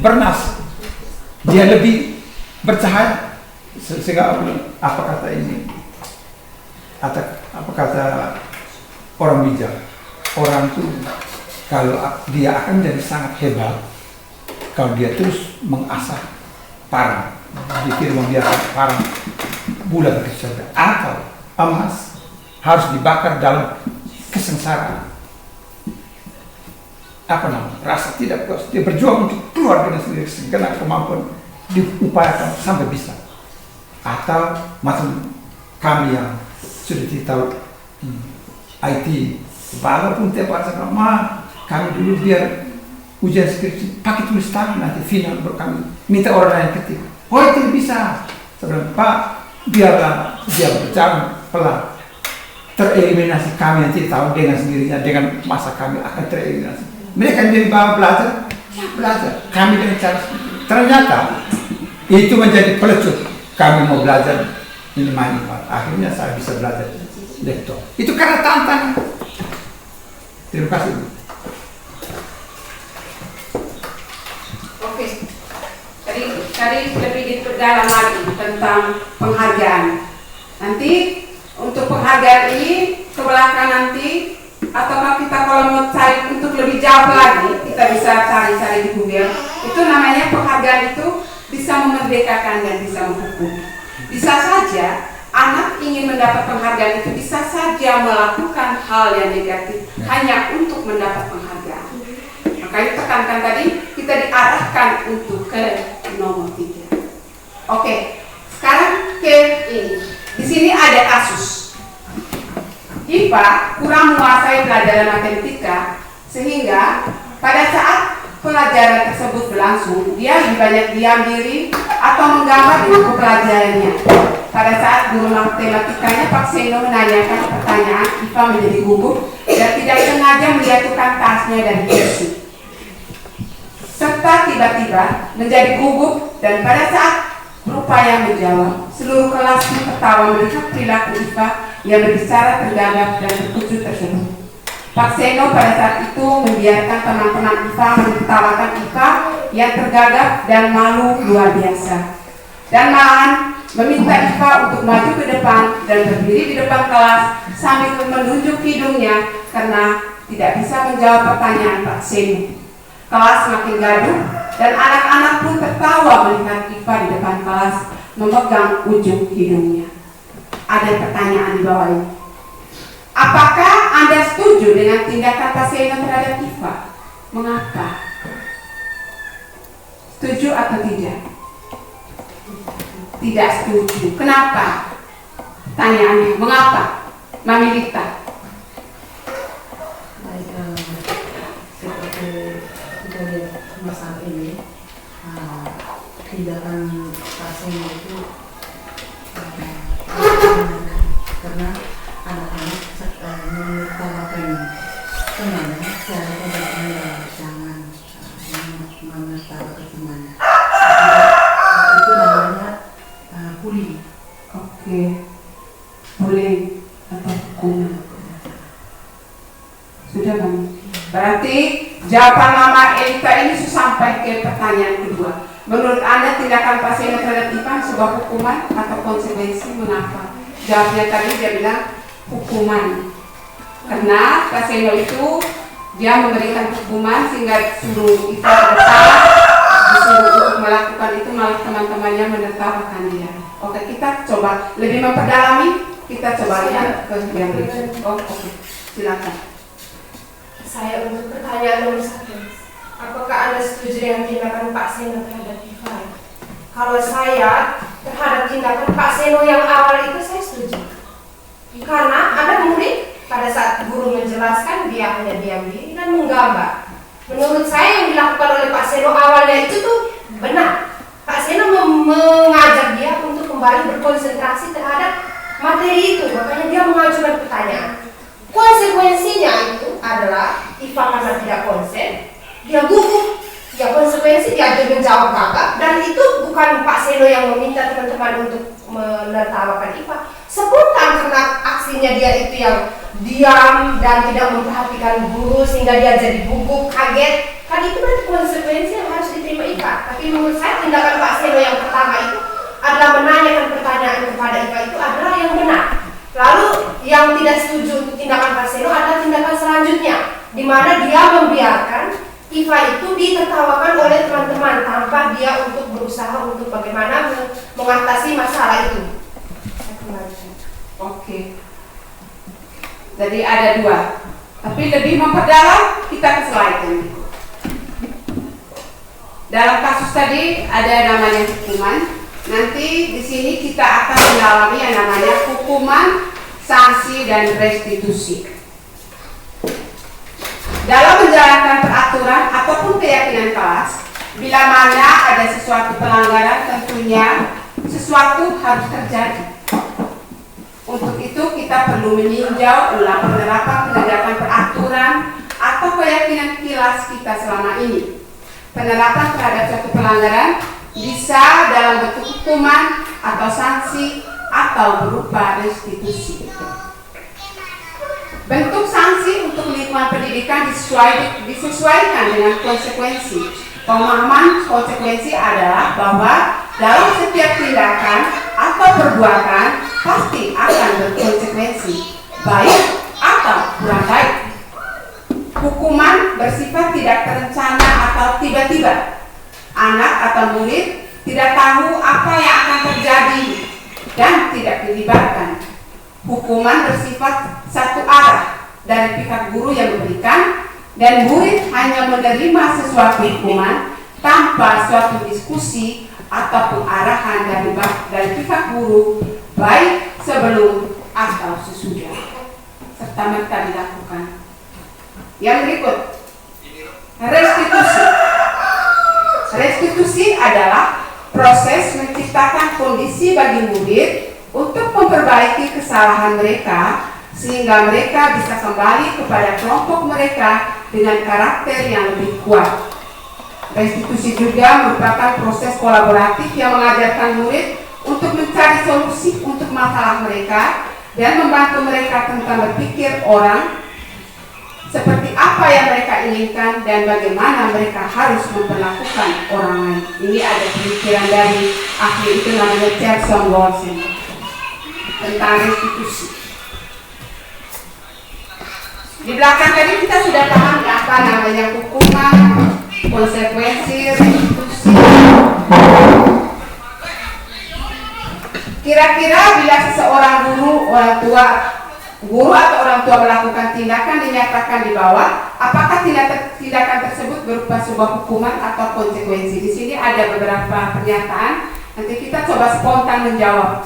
bernas, dia lebih bercahaya. Sehingga apa kata ini? Apa kata orang bijak? Orang itu kalau dia akan menjadi sangat hebat kalau dia terus mengasah parang, dia tidak membiarkan parang bulan ke surga atau emas harus dibakar dalam kesengsaraan. Rasa tidak puas, dia berjuang untuk keluar dengan sendiri segala kemampuan, diupayakan sampai bisa. Atau macam kami yang sudah tahu IT, walaupun tiap hari saya bilang, kami dulu biar ujian skripsi pakai tulis tangan, nanti final baru kami minta orang lain ketik. Oh itu bisa. Saya bilang, Pak, biarlah dia berjalan pelan. Tereliminasi kami yang tidak tahu dengan sendirinya, dengan masa kami akan tereliminasi. Mereka jadi bawa belajar, ya belajar. Kami dengan cara ternyata itu menjadi pelecut. Kami mau belajar ini manual. Akhirnya saya bisa belajar lektor. Itu karena tantangan. Terima kasih.
Oke. Tadi lebih diperdalam lagi tentang penghargaan. Nanti untuk penghargaan ini ke belakang nanti, atau kita kalau mau cari untuk lebih jauh lagi, kita bisa cari-cari di Google. Itu namanya penghargaan itu bisa memerdekakan dan bisa menghukum. Bisa saja anak ingin mendapat penghargaan itu bisa saja melakukan hal yang negatif hanya untuk mendapat penghargaan. Makanya tekankan tadi kita diarahkan untuk ke nomor 3. Oke, sekarang ke ini. Di sini ada kasus. IPA kurang menguasai pelajaran matematika sehingga pada saat pelajaran tersebut berlangsung, dia lebih banyak diam diri atau menggambar di buku pelajarannya. Pada saat guru matematikanya Pak Seno menanyakan pertanyaan, IPA menjadi gugup dan tidak sengaja menjatuhkan tasnya dari kursi. Serta tiba-tiba menjadi gugup dan pada saat berupaya menjawab, seluruh kelas tertawa melihat perilaku IPA yang berbicara tergagap dan terkejut tersebut. Pak Seno pada saat itu membiarkan teman-teman IPA menertawakan IPA yang tergagap dan malu luar biasa. Dan malahan meminta IPA untuk maju ke depan dan berdiri di depan kelas sambil menunjuk hidungnya karena tidak bisa menjawab pertanyaan Pak Seno. Kelas makin gaduh dan anak-anak pun tertawa melihat IPA di depan kelas memegang ujung hidungnya. Ada pertanyaan di bawah ini. Apakah Anda setuju dengan tindakan Pak Seno terhadap IPA? Mengapa? Setuju atau tidak? Tidak setuju. Kenapa? Tanyaannya, mengapa? Mami Lita.
Seperti kita lihat masalah ini, tindakan Pak Seno itu karena anak-anak menertawakan temannya secara tidak jangan menertawakan temannya. Itu namanya bullying.
Oke. Bullying atau hukum. Berarti jawaban Mama Elita ini sampai ke pertanyaan kedua. Menurut Anda tindakan Pak Seno terhadap Ivan sebuah hukuman atau konsekuensi, mengapa? Jawabnya tadi dia bilang hukuman. Karena Pak Seno itu dia memberikan hukuman sehingga suruh Ivan bersalah, disuruh untuk melakukan itu, malah teman-temannya menertawakan dia. Oke, kita coba lebih memperdalami, kita coba lihat ke yang berikut. Oke, silakan.
Saya untuk pertanyaan nomor 1. Apakah Anda setuju dengan tindakan Pak Seno terhadap Ivan? Kalau saya terhadap tindakan Pak Seno yang awal itu saya setuju. Karena ada murid pada saat guru menjelaskan dia hanya diam diri dan menggambar. Menurut saya yang dilakukan oleh Pak Seno awalnya itu tuh benar. Pak Seno mengajak dia untuk kembali berkonsentrasi terhadap materi itu, makanya dia mengajukan pertanyaan. Konsekuensinya itu adalah Ivan karena tidak konsen, dia gugup. Ya konsekuensi dia menjawab gagap, dan itu bukan Pak Seno yang meminta teman-teman untuk menertawakan Ivan. Spontan karena aksinya dia itu yang diam dan tidak memperhatikan guru sehingga dia jadi gugup, kaget. Kan itu berarti konsekuensi yang harus diterima Ivan. Tapi menurut saya tindakan Pak Seno yang pertama itu adalah menanyakan pertanyaan kepada Ivan itu adalah yang benar. Lalu yang tidak setuju untuk tindakan Pak Seno adalah tindakan selanjutnya, di mana dia membiarkan Iva itu ditertawakan oleh teman-teman tanpa dia untuk berusaha untuk bagaimana mengatasi masalah itu.
Oke. Jadi ada 2. Tapi lebih memperdalam, kita ke slide yang berikut. Dalam kasus tadi ada namanya hukuman. Nanti di sini kita akan mendalami yang namanya hukuman, sanksi, dan restitusi. Dalam menjalankan peraturan ataupun keyakinan kelas, bila mana ada sesuatu pelanggaran, tentunya sesuatu harus terjadi. Untuk itu kita perlu meninjau ulang penerapan penegakan peraturan atau keyakinan kilas kita selama ini. Penerapan terhadap suatu pelanggaran bisa dalam bentuk hukuman atau sanksi atau berupa restitusi. Bentuk sanksi untuk lingkungan pendidikan disesuaikan dengan konsekuensi. Pemahaman konsekuensi adalah bahwa dalam setiap tindakan atau perbuatan pasti akan berkonsekuensi, baik atau kurang baik. Hukuman bersifat tidak terencana atau tiba-tiba. Anak atau murid tidak tahu apa yang akan terjadi dan tidak dilibatkan. Hukuman bersifat satu arah dari pihak guru yang memberikan, dan murid hanya menerima sesuatu hukuman tanpa suatu diskusi atau pengarahan dari pihak guru, baik sebelum atau sesudah, serta merta dilakukan. Yang berikut, restitusi. Restitusi adalah proses menciptakan kondisi bagi murid untuk memperbaiki kesalahan mereka sehingga mereka bisa kembali kepada kelompok mereka dengan karakter yang lebih kuat. Restitusi juga merupakan proses kolaboratif yang mengajarkan murid untuk mencari solusi untuk masalah mereka dan membantu mereka tentang berpikir orang seperti apa yang mereka inginkan dan bagaimana mereka harus memperlakukan orang lain. Ini ada pemikiran dari ahli itu namanya Jackson Wilson tentang restitusi. Di belakang tadi kita sudah paham apa namanya hukuman, konsekuensi, restitusi. Kira-kira bila seseorang guru atau orang tua melakukan tindakan dinyatakan di bawah, apakah tindakan tersebut berupa sebuah hukuman atau konsekuensi? Di sini ada beberapa pernyataan. Nanti kita coba spontan menjawab.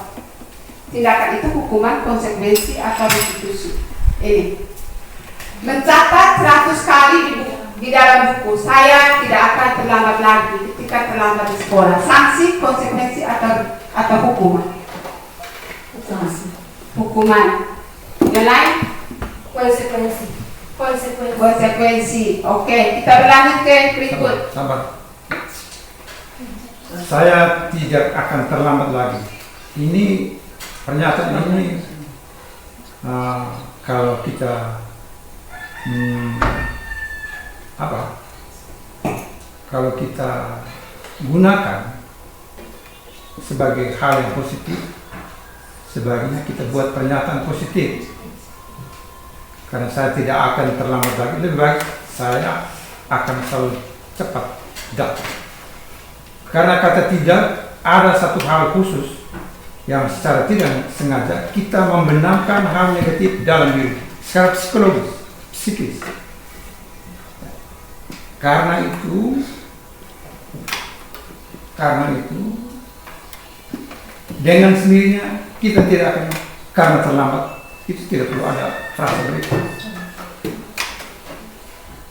Tindakan itu hukuman, konsekuensi, atau restitusi. Ini mencatat 100 kali di dalam buku, saya tidak akan terlambat lagi ketika terlambat di sekolah. Sanksi, konsekuensi, atau hukuman?
Sanksi.
Hukuman. Yang lain?
Konsekuensi.
Konsekuensi. Oke, kita berlanjut ke berikut.
Sabar. Saya tidak akan terlambat lagi. Ini pernyataan ini kalau kita apa? Kalau kita gunakan sebagai hal yang positif, sebaiknya kita buat pernyataan positif. Karena saya tidak akan terlambat lagi, lebih baik saya akan selalu cepat datang. Karena kata tidak, ada satu hal khusus yang secara tidak sengaja kita membenamkan hal negatif dalam diri, secara psikologis, psikis. Karena itu dengan sendirinya kita tidak akan, karena terlambat itu tidak perlu ada frasa berikut.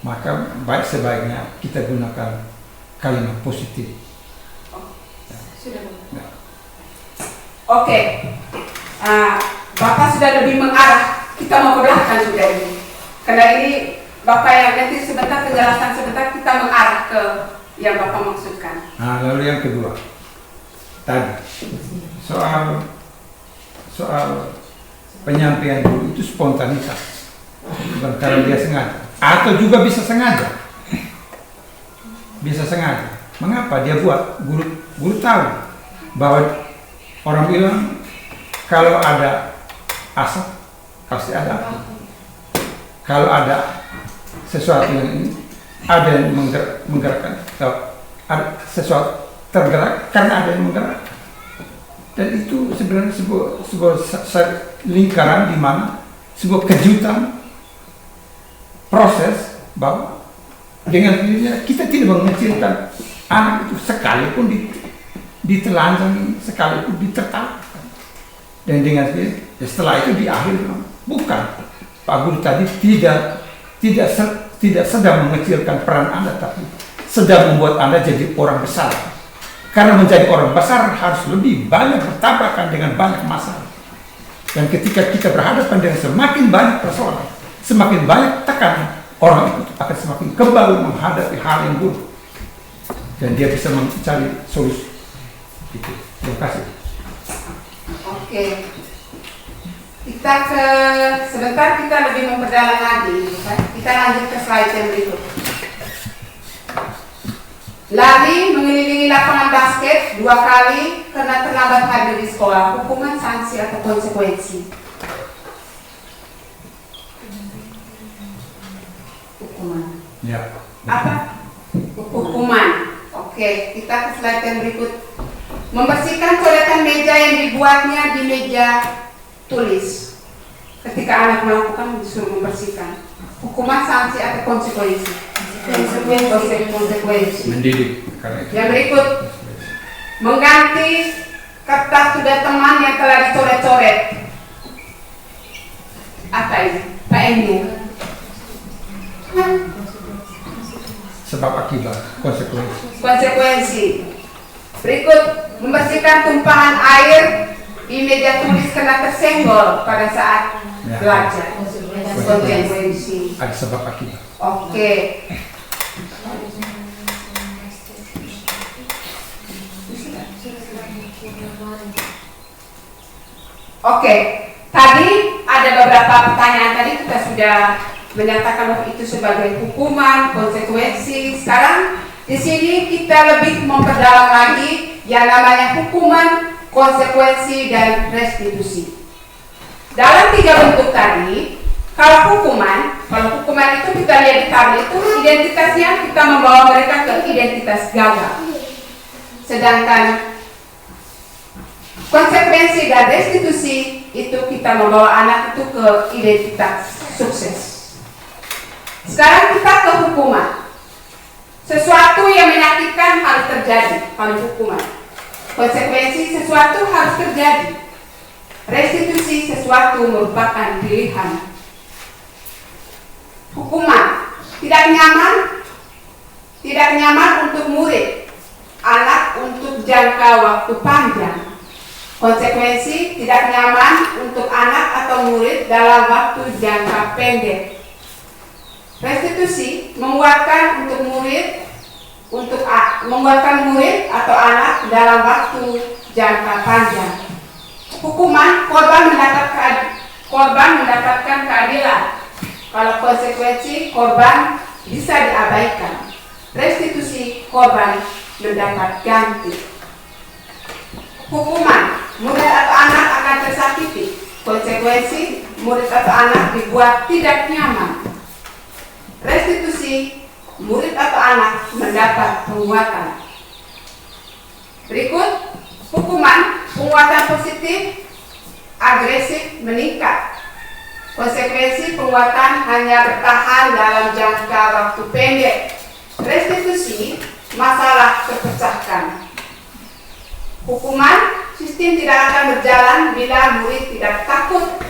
Maka sebaiknya kita gunakan kalimat positif.
Sudah. Oke. Bapak sudah lebih mengarah. Kita mau ke belakang sudah ini. Karena ini Bapak yang nanti sebentar penjelasan sebentar, kita mengarah ke yang Bapak maksudkan.
Nah, lalu yang kedua tadi soal penyampaian dulu itu spontanitas, bukan karena dia sengaja, atau juga bisa sengaja. Mengapa dia buat? Guru tahu bahwa orang bilang kalau ada asap pasti ada api. Kalau ada sesuatu yang ini, ada yang menggerakkan, ada sesuatu tergerak karena ada yang menggerakkan. Dan itu sebenarnya sebuah lingkaran di mana sebuah kejutan proses bahwa dengan dirinya kita tidak mengecilkan anak itu sekalipun ditelanjangi, sekalipun ditertawakan. Dan dengan diri, setelah itu di akhir bukan, Pak Guru tadi tidak sedang mengecilkan peran Anda, tapi sedang membuat Anda jadi orang besar. Karena menjadi orang besar harus lebih banyak bertabrakan dengan banyak masalah. Dan ketika kita berhadapan dengan semakin banyak persoalan, semakin banyak tekanan, orang itu akan semakin kebal menghadapi hal yang buruk. Dan dia bisa mencari solusi. Itu. Terima kasih.
Oke. Sebentar kita lebih memperdalam lagi. Kita lanjut ke slide yang berikut. Lari mengelilingi lapangan basket 2 kali karena terlambat hadir di sekolah. Hukuman, sanksi, atau konsekuensi? Hukuman.
Ya.
Apa? Hukuman. Oke, kita ke slide yang berikut. Membersihkan coretan meja yang dibuatnya di meja tulis. Ketika anak melakukan, disuruh membersihkan. Hukuman, sanksi, atau konsekuensi? Konsekuensi.
Mendidik.
Yang berikut, mengganti kertas sudah teman yang telah dicoret-coret. Apa ini? Pak Emu.
Sebab akibat,
Konsekuensi. Berikut, membersihkan tumpahan air di meja tulis karena tersenggol pada saat belajar. Konsekuensi.
Ada sebab akibat.
Oke. Oke, tadi ada beberapa pertanyaan, tadi kita sudah menyatakan bahwa itu sebagai hukuman, konsekuensi. Sekarang di sini kita lebih memperdalam lagi yang namanya hukuman, konsekuensi, dan restitusi. Dalam 3 bentuk tadi, kalau hukuman itu kita lihat di tabel itu identitasnya kita membawa mereka ke identitas gagal. Sedangkan konsekuensi dan restitusi itu kita membawa anak itu ke identitas sukses. Sekarang kita ke hukuman. Sesuatu yang menyakitkan harus terjadi pada hukuman. Konsekuensi sesuatu harus terjadi. Restitusi sesuatu merupakan pilihan. Hukuman tidak nyaman untuk murid, anak untuk jangka waktu panjang. Konsekuensi tidak nyaman untuk anak atau murid dalam waktu jangka pendek. Restitusi menguatkan murid atau anak dalam waktu jangka panjang. Hukuman, korban mendapatkan keadilan. Kalau konsekuensi, korban bisa diabaikan. Restitusi korban mendapat ganti. Hukuman, murid atau anak akan tersakiti. Konsekuensi, murid atau anak dibuat tidak nyaman. Restitusi, murid atau anak mendapat penguatan. Berikut, hukuman, penguatan positif, agresif meningkat. Konsekuensi penguatan hanya bertahan dalam jangka waktu pendek. Restitusi, masalah terpecahkan. Hukuman, sistem tidak akan berjalan bila murid tidak takut.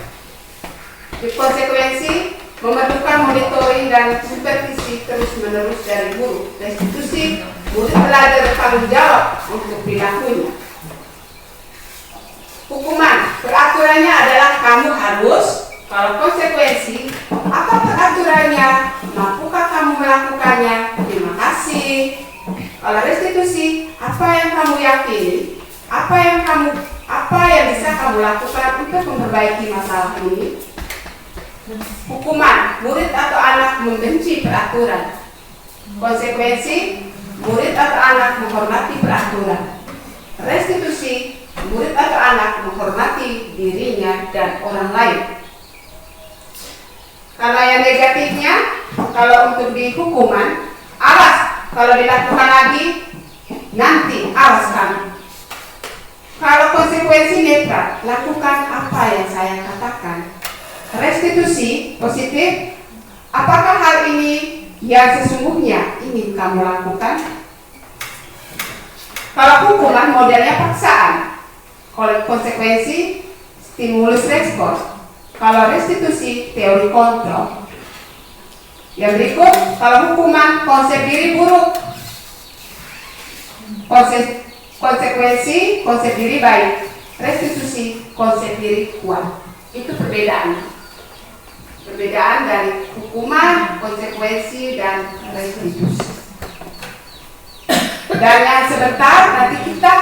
Konsekuensi, memerlukan monitoring dan supervisi terus-menerus dari guru. Restitusi, murid belajar bertanggung jawab untuk perilakunya. Hukuman, peraturannya adalah kamu harus. Kalau konsekuensi, apa peraturannya? Mampukah kamu melakukannya? Terima kasih. Kalau restitusi, apa yang kamu yakini? Apa yang bisa kamu lakukan untuk memperbaiki masalah ini? Hukuman, murid atau anak membenci peraturan. Konsekuensi, murid atau anak menghormati peraturan. Restitusi, murid atau anak menghormati dirinya dan orang lain. Kalau yang negatifnya, kalau untuk di hukuman, awas kalau dilakukan lagi, nanti awas kamu. Kalau konsekuensi netral, lakukan apa yang saya katakan. Restitusi positif, apakah hal ini yang sesungguhnya ingin kamu lakukan? Kalau hukuman modelnya paksaan, kalau konsekuensi stimulus respons. Kalau restitusi teori kontrol. Yang berikut, kalau hukuman konsep diri buruk, konsekuensi konsep diri baik, restitusi konsep diri kuat. Itu perbedaan dari hukuman, konsekuensi, dan restitusi. Dan yang sebentar nanti kita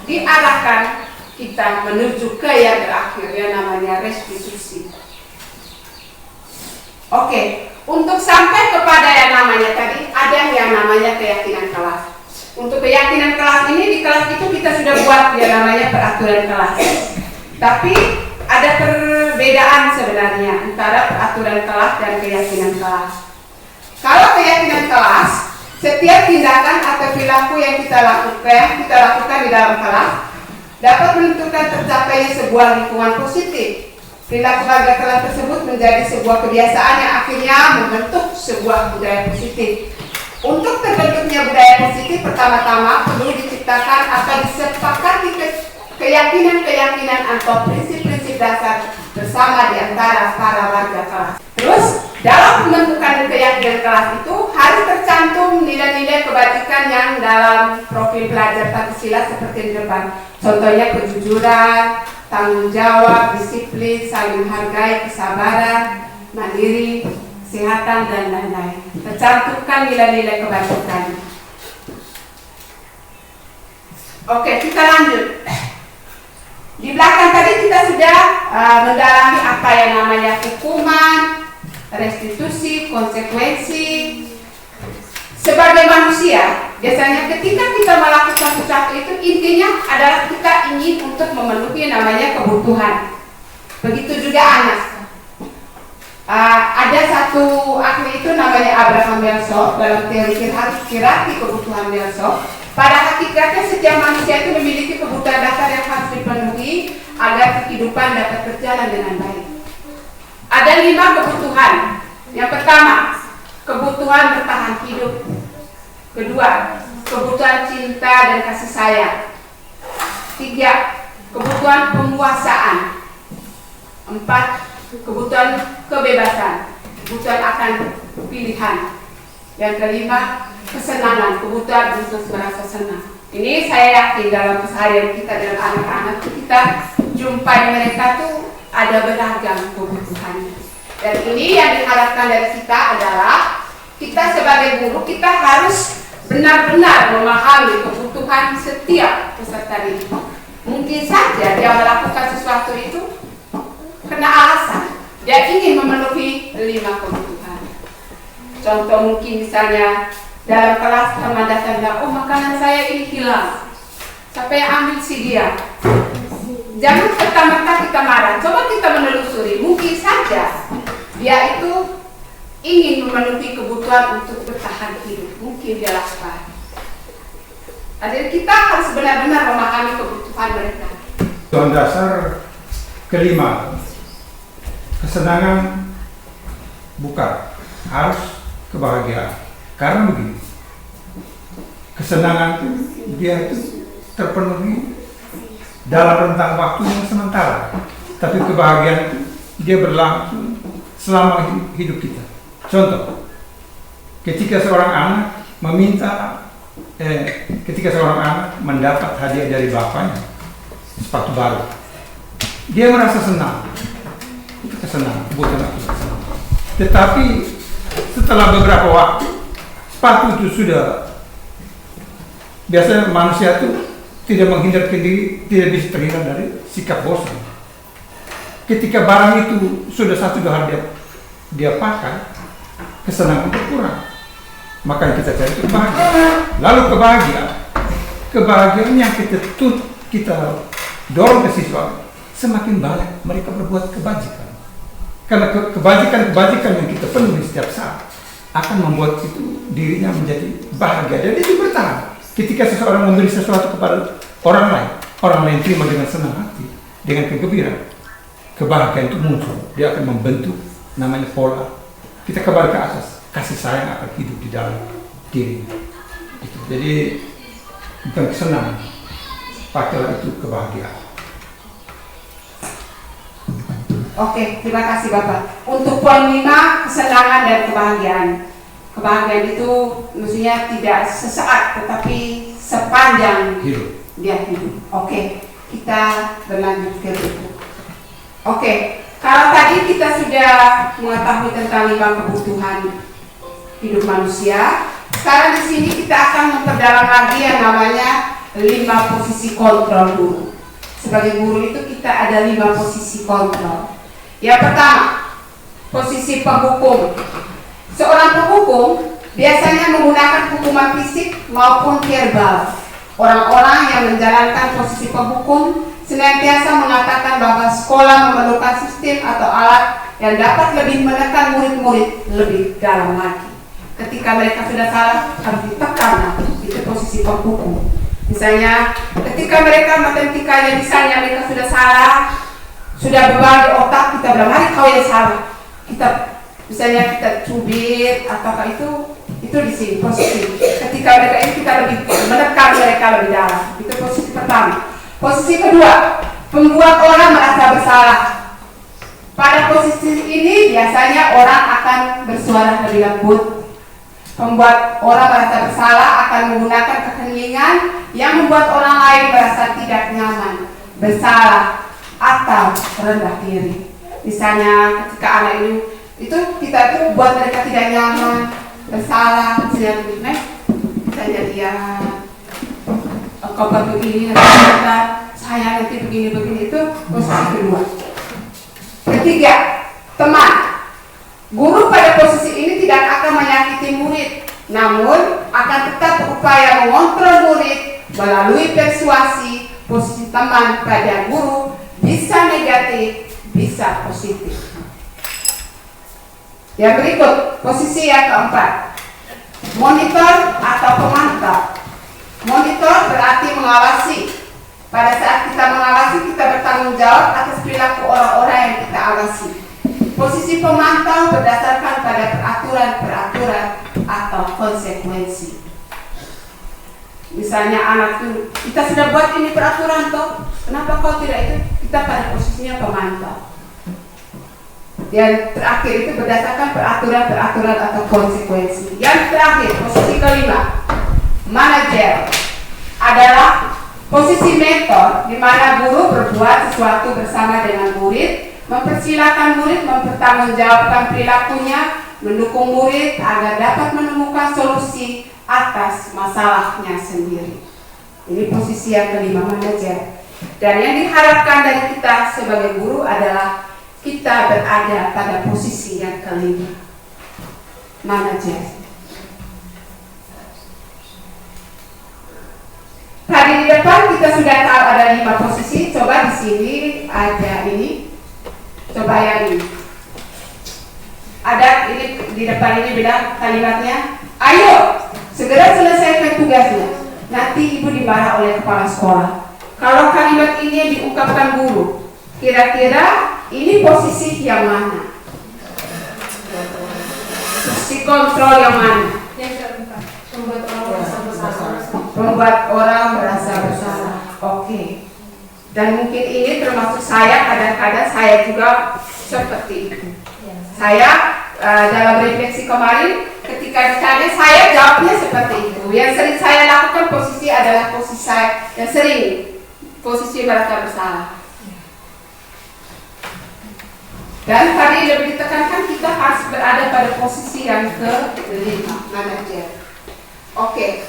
diarahkan kita menuju ke yang terakhir yang namanya restitusi. Oke, untuk sampai kepada yang namanya tadi ada yang namanya keyakinan kelas. Untuk keyakinan kelas ini di kelas itu kita sudah buat yang namanya peraturan kelas. Tapi ada perbedaan sebenarnya antara peraturan kelas dan keyakinan kelas. Kalau keyakinan kelas, setiap tindakan atau perilaku yang kita lakukan di dalam kelas dapat menentukan tercapainya sebuah lingkungan positif. Perilaku warga kelas tersebut menjadi sebuah kebiasaan yang akhirnya membentuk sebuah budaya positif. Untuk terbentuknya budaya positif, pertama-tama perlu diciptakan atau disepakati keyakinan-keyakinan atau prinsip-prinsip dasar bersama di antara para warga kelas. Terus, dalam pembentukan keyakinan kelas itu harus tercantum nilai-nilai kebajikan yang dalam profil pelajar Pancasila seperti di depan. Contohnya kejujuran, tanggung jawab, disiplin, saling menghargai, kesabaran, mandiri, kesehatan, dan lain-lain. Tercantumkan nilai-nilai kebajikan. Oke, kita lanjut. Di belakang tadi kita sudah mendalami apa yang namanya hukuman, restitusi, konsekuensi. Sebagai manusia, biasanya ketika kita melakukan sesuatu itu intinya adalah kita ingin untuk memenuhi namanya kebutuhan. Begitu juga anak. Ada satu ahli itu namanya Abraham Maslow dalam teori hierarki kebutuhan Maslow. Pada hakikatnya setiap manusia itu memiliki kebutuhan dasar yang harus dipenuhi agar kehidupan dapat berjalan dengan baik. Ada 5 kebutuhan. Yang pertama, kebutuhan bertahan hidup. Kedua, kebutuhan cinta dan kasih sayang. 3, kebutuhan pemuasaan. 4, kebutuhan kebebasan, kebutuhan akan pilihan. Yang kelima, kesenangan, kebutuhan untuk merasa senang. Ini saya yakin dalam keseharian kita dengan anak-anak kita jumpai mereka tuh ada beragam kebutuhannya. Dan ini yang diharapkan dari kita adalah kita sebagai guru kita harus benar-benar memahami kebutuhan setiap peserta didik. Mungkin saja dia melakukan sesuatu itu karena alasan dia ingin memenuhi 5 kebutuhan. Contoh mungkin misalnya dalam kelas teman datang bilang, oh makanan saya ini hilang, siapa yang ambil si dia? Jangan serta-merta kita marah, coba kita menelusuri. Mungkin saja dia itu ingin memenuhi kebutuhan untuk bertahan hidup, mungkin dia lapar. Jadi kita harus benar-benar memahami kebutuhan mereka.
Tujuan dasar kelima, kesenangan bukan, harus kebahagiaan. Karena begini, kesenangan itu dia itu terpenuhi dalam rentang waktu yang sementara, tapi kebahagiaan itu dia berlangsung selama hidup kita. Contoh, ketika seorang anak mendapat hadiah dari bapaknya, sepatu baru, dia merasa senang. Itu kesenangan, bukan aku senang. Tetapi setelah beberapa waktu, sepatu itu sudah, biasanya manusia itu tidak menghindarkan diri, tidak bisa terhindar dari sikap bosan. Ketika barang itu sudah 1-2 hari dia pakai, kesenangan berkurang. Maka kita cari kebahagiaan. Lalu kebahagiaan yang kita dorong ke siswa, semakin banyak mereka berbuat kebajikan. Karena kebajikan yang kita penuhi setiap saat akan membuat itu dirinya menjadi bahagia dan itu bertahan. Ketika seseorang memberi sesuatu kepada orang lain terima dengan senang hati, dengan kegembiraan, kebahagiaan itu muncul. Dia akan membentuk namanya pola. Kita kembali ke asas, kasih sayang akan hidup di dalam diri. Itu. Jadi bukan kesenangan, pakailah itu kebahagiaan.
Oke, terima kasih Bapak. Untuk poin 5, kesenangan dan kebahagiaan. Kebahagiaan itu maksudnya tidak sesaat, tetapi sepanjang
Hidup.
dia hidup. Oke, kita berlanjut ke itu. Oke, kalau tadi kita sudah mengetahui tentang 5 kebutuhan hidup manusia, sekarang di sini kita akan memperdalam lagi yang namanya 5 posisi kontrol guru. Sebagai guru itu kita ada 5 posisi kontrol. Yang pertama, posisi penghukum. Seorang penghukum biasanya menggunakan hukuman fisik maupun verbal. Orang-orang yang menjalankan posisi penghukum senantiasa mengatakan bahwa sekolah memerlukan sistem atau alat yang dapat lebih menekan murid-murid lebih dalam lagi. Ketika mereka sudah salah, harus ditekan. Itu posisi penghukum. Misalnya, ketika mereka matematikanya misalnya mereka sudah salah, sudah bebal di otak, kita bilang, mari kau yang salah. Misalnya kita cubit atau itu di sini posisi. Ketika mereka ini kita lebih menekan mereka lebih dalam. Itu posisi pertama. Posisi kedua, membuat orang merasa bersalah. Pada posisi ini biasanya orang akan bersuara lebih lembut. Membuat orang merasa bersalah akan menggunakan keheningan yang membuat orang lain merasa tidak nyaman, bersalah atau rendah diri. Misalnya ketika anak ini itu kita tuh buat mereka tidak nyaman, bersalah, misalnya dia kau begini, saya nanti begini itu posisi kedua. Ketiga, teman. Guru pada posisi ini tidak akan menyakiti murid, namun akan tetap berupaya mengontrol murid melalui persuasi. Posisi teman pada guru bisa negatif, bisa positif. Yang berikut, posisi yang keempat, monitor atau pemantau. Monitor berarti mengawasi. Pada saat kita mengawasi, kita bertanggung jawab atas perilaku orang-orang yang kita awasi. Posisi pemantau berdasarkan pada peraturan-peraturan atau konsekuensi. Misalnya anak itu, kita sudah buat ini peraturan toh, kenapa kau tidak itu? Kita pada posisinya pemantau. Yang terakhir itu berdasarkan peraturan-peraturan atau konsekuensi. Yang terakhir, posisi kelima, manajer adalah posisi mentor di mana guru berbuat sesuatu bersama dengan murid, mempersilahkan murid mempertanggungjawabkan perilakunya, mendukung murid agar dapat menemukan solusi atas masalahnya sendiri. Ini posisi yang kelima, manajer. Dan yang diharapkan dari kita sebagai guru adalah kita berada pada posisi yang kelima. manajer. Tadi di depan kita sudah tahu ada 5 posisi. Coba di sini ada ini. Coba yang ini. Ada ini di depan ini bilang kalimatnya, ayo segera selesaikan tugasnya. Nanti ibu dimarah oleh kepala sekolah. Kalau kalimat ini diungkapkan guru, kira-kira ini posisi yang mana? Posisi kontrol yang mana?
Yang keempat, membuat orang merasa bersalah.
Membuat orang merasa bersalah. Oke. Dan mungkin ini termasuk saya, kadang-kadang saya juga seperti itu. Saya dalam refleksi kemarin ketika ditanya saya jawabnya seperti itu. Yang sering saya lakukan posisi adalah posisi saya yang sering posisi merasa bersalah. Dan tadi lebih ditekankan kita harus berada pada posisi yang ke-5, manajer. Oke.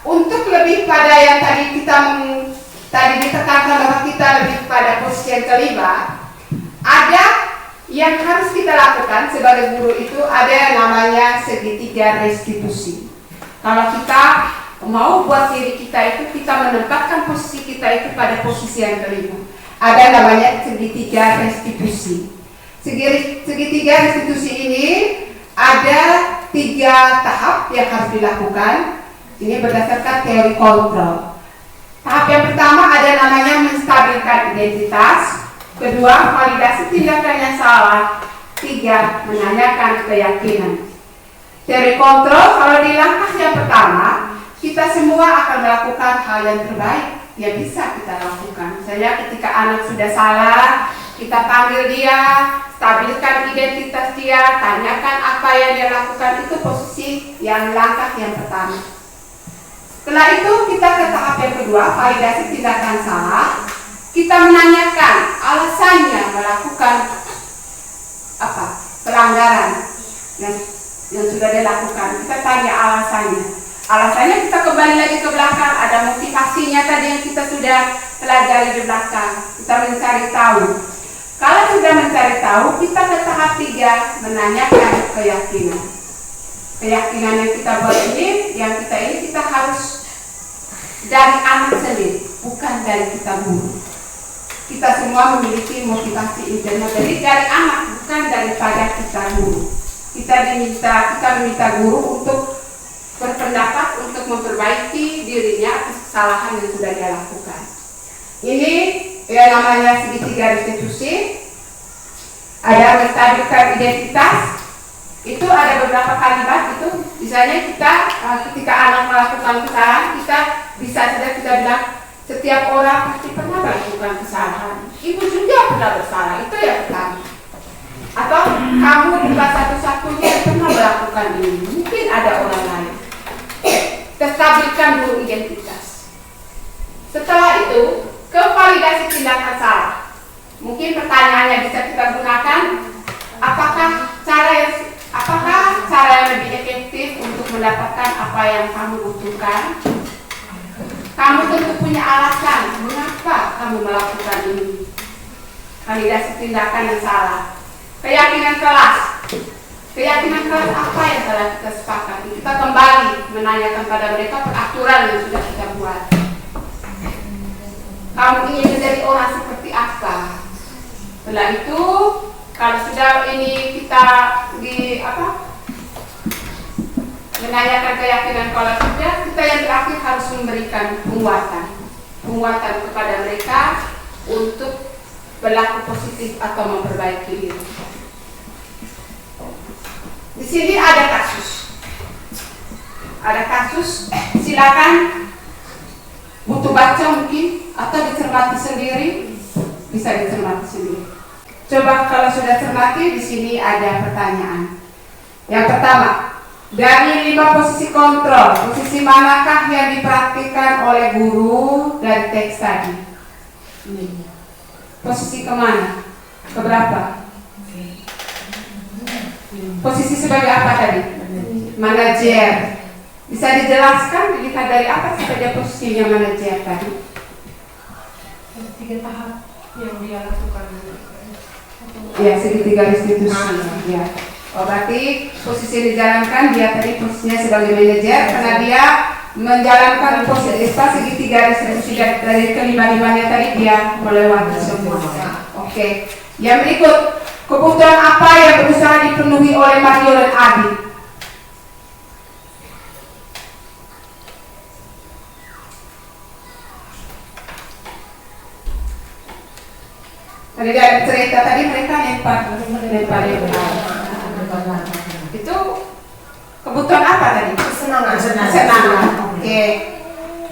Untuk lebih pada yang tadi tadi ditekankan bahwa kita lebih pada posisi yang ke-5, ada yang harus kita lakukan sebagai guru itu ada yang namanya segitiga restitusi. Kalau kita mau buat diri kita itu, kita menempatkan posisi kita itu pada posisi yang ke-5. Ada namanya segitiga restitusi. Segitiga restitusi ini ada 3 tahap yang harus dilakukan. Ini berdasarkan teori kontrol. Tahap yang pertama ada namanya menstabilkan identitas. Kedua, validasi tindakan yang salah. 3, menanyakan keyakinan. Teori kontrol, kalau di langkah yang pertama, kita semua akan melakukan hal yang terbaik yang bisa kita lakukan. Misalnya ketika anak sudah salah, kita panggil dia, stabilkan identitas dia, tanyakan apa yang dia lakukan. Itu posisi yang langkah yang pertama. Setelah itu kita ke tahap yang kedua, validasi tindakan salah. Kita menanyakan alasannya melakukan pelanggaran yang sudah dia lakukan. Kita tanya alasannya. Alasannya kita kembali lagi ke belakang, ada motivasinya tadi yang kita sudah pelajari di belakang. Kita mencari tahu. Kalau sudah mencari tahu, kita ke tahap 3, menanyakan keyakinan. Keyakinan yang kita buat ini, kita harus dari anak sendiri, bukan dari kita guru. Kita semua memiliki motivasi internal dari anak, bukan daripada kita guru. Kita meminta guru untuk berpendapat untuk memperbaiki dirinya atas kesalahan yang sudah dia lakukan. Ini yang namanya segitiga restitusi. Ada menstabilkan identitas. Itu ada beberapa kalimat itu. Misalnya kita ketika anak melakukan kesalahan, kita bisa saja kita bilang setiap orang pasti pernah melakukan kesalahan. Ibu juga pernah bersalah. Itu yang pertama. Atau kamu bukan satu-satunya yang pernah melakukan ini. Mungkin ada orang lain. Stabilkan dulu identitas. Setelah itu, ke validasi tindakan salah. Mungkin pertanyaannya bisa kita gunakan, apakah cara yang lebih efektif untuk mendapatkan apa yang kamu butuhkan? Kamu tentu punya alasan mengapa kamu melakukan ini. Validasi tindakan yang salah. Keyakinan kelas. Keyakinan kelas apa yang telah kita sepakati? Kita kembali menanyakan pada mereka peraturan yang sudah kita buat. Kamu ingin menjadi orang seperti apa? Setelah itu, kalau sudah ini kita menanyakan keyakinan kelas sudah, kita yang terakhir harus memberikan penguatan kepada mereka untuk berlaku positif atau memperbaiki diri. Di sini ada kasus. Silakan butuh baca mungkin atau dicermati sendiri, bisa dicermati sendiri. Coba kalau sudah cermati, di sini ada pertanyaan. Yang pertama, dari 5 posisi kontrol, posisi manakah yang dipraktikkan oleh guru dari teks tadi? Posisi kemana? Keberapa? Posisi sebagai apa tadi? Manajer. Bisa dijelaskan dilihat dari apa saja posisinya manajer tadi?
3 tahap yang dia lakukan.
Ya, segitiga restitusi. Ya. Oh, berarti posisi yang dijalankan dia tadi posisinya sebagai manajer karena dia menjalankan posisi segitiga restitusi dari kelima-limanya tadi dia melewati semua. Oke. Yang berikut, kebutuhan apa yang berusaha dipenuhi oleh Mario dan Adi? Tadi ada cerita tadi mereka lempar. Itu kebutuhan apa tadi? Kesenangan. Oke.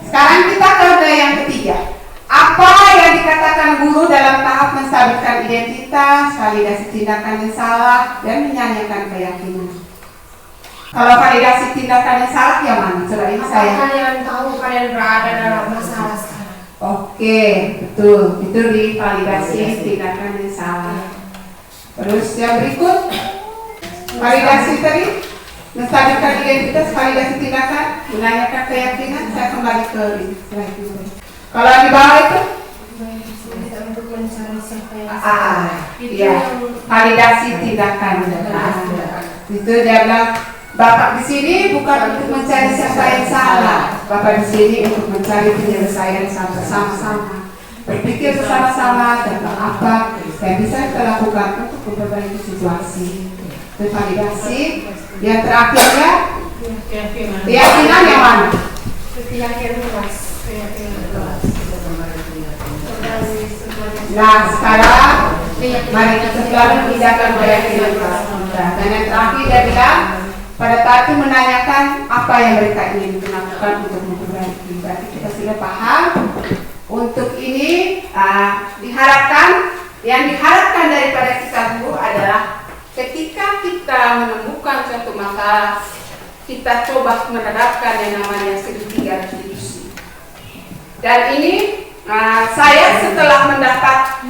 Sekarang kita ke yang ketiga. Apa yang dikatakan guru dalam tahap menstabilkan identitas, validasi tindakan yang salah, dan menyanyikan keyakinan? Kalau validasi tindakan yang salah yang mana? Coba ini saya.
Kalian tahu kalian berada dalam masalah sekarang.
Oke, betul. Itu di validasi tindakan yang salah. Terus yang berikut, validasi tadi, menstabilkan identitas, validasi tindakan, menanyakan keyakinan. Saya kembali ke ini. Kalau di bawah itu,
Untuk mencari siapa yang
ya, validasi tindakan. Itu dia bilang, Bapak di sini bukan untuk mencari siapa yang salah. Bapak di sini untuk mencari penyelesaian sama-sama. Berpikir bersama-sama tentang apa yang bisa kita lakukan untuk memperbaiki situasi. Itu validasi. Yang terakhirnya, keyakinan yang mana?
keyakinan kelas.
Nah, sekarang mari kita selalu pindahkan keyakinan kelas kita. Dan yang terakhir dia bilang, pada saat itu menanyakan apa yang mereka ingin lakukan untuk memperbaiki. Berarti kita sudah paham. Untuk ini yang diharapkan daripada kita guru adalah ketika kita menemukan suatu masalah, kita coba menerapkan yang namanya segitiga restitusi. Dan ini saya setelah mendapat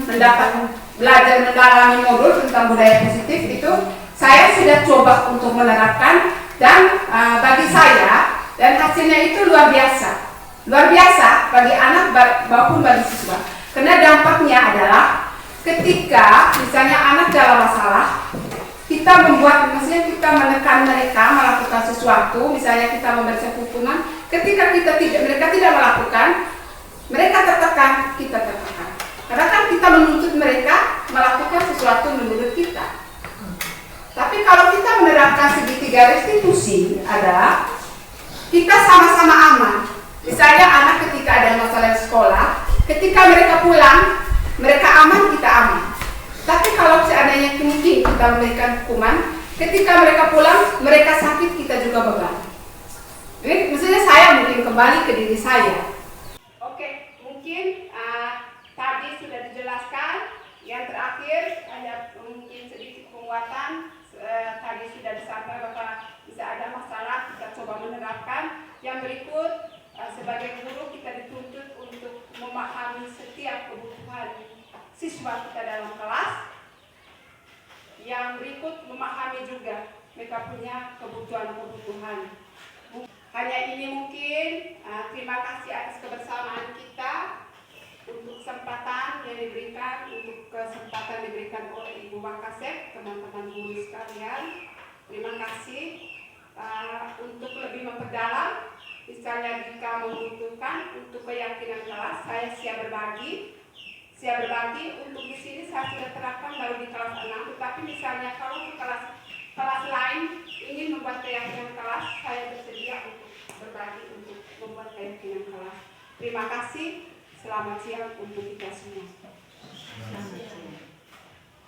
belajar mendalami modul tentang budaya positif itu, saya sudah coba untuk menerapkan dan bagi saya dan hasilnya itu luar biasa bagi anak maupun bagi siswa. Karena dampaknya adalah ketika misalnya anak dalam masalah, kita maksudnya kita menekan mereka melakukan sesuatu, misalnya kita memberikan hukuman, ketika mereka tidak melakukan, mereka tertekan, kita tertekan. Karena kan kita menuntut mereka melakukan sesuatu menurut kita. Tapi kalau kita menerapkan segitiga restitusi adalah kita sama-sama aman. Misalnya anak ketika ada masalah di sekolah, ketika mereka pulang, mereka aman, kita aman. Tapi kalau seandainya mungkin kita memberikan hukuman, ketika mereka pulang, mereka sakit, kita juga beban. Jadi maksudnya saya mungkin kembali ke diri saya. Oke, mungkin tadi sudah dijelaskan. Yang terakhir ada mungkin sedikit penguatan. Tadi sudah disampaikan bahwa bisa ada masalah, kita coba menerapkan. Yang berikut, sebagai guru kita dituntut untuk memahami setiap kebutuhan siswa kita dalam kelas. Yang berikut, memahami juga mereka punya kebutuhan-kebutuhan. Hanya ini mungkin. Terima kasih atas kebersamaan kita, untuk kesempatan yang diberikan, oleh Ibu Wakasek, teman-teman guru sekalian. Terima kasih. Untuk lebih memperdalam, misalnya jika membutuhkan untuk keyakinan kelas, saya siap berbagi. Untuk di sini saya sudah terapkan baru di kelas 6, tetapi misalnya kalau di kelas lain ingin membuat keyakinan kelas, saya bersedia untuk berbagi untuk membuat keyakinan kelas. Terima kasih. Selamat siang untuk kita semua.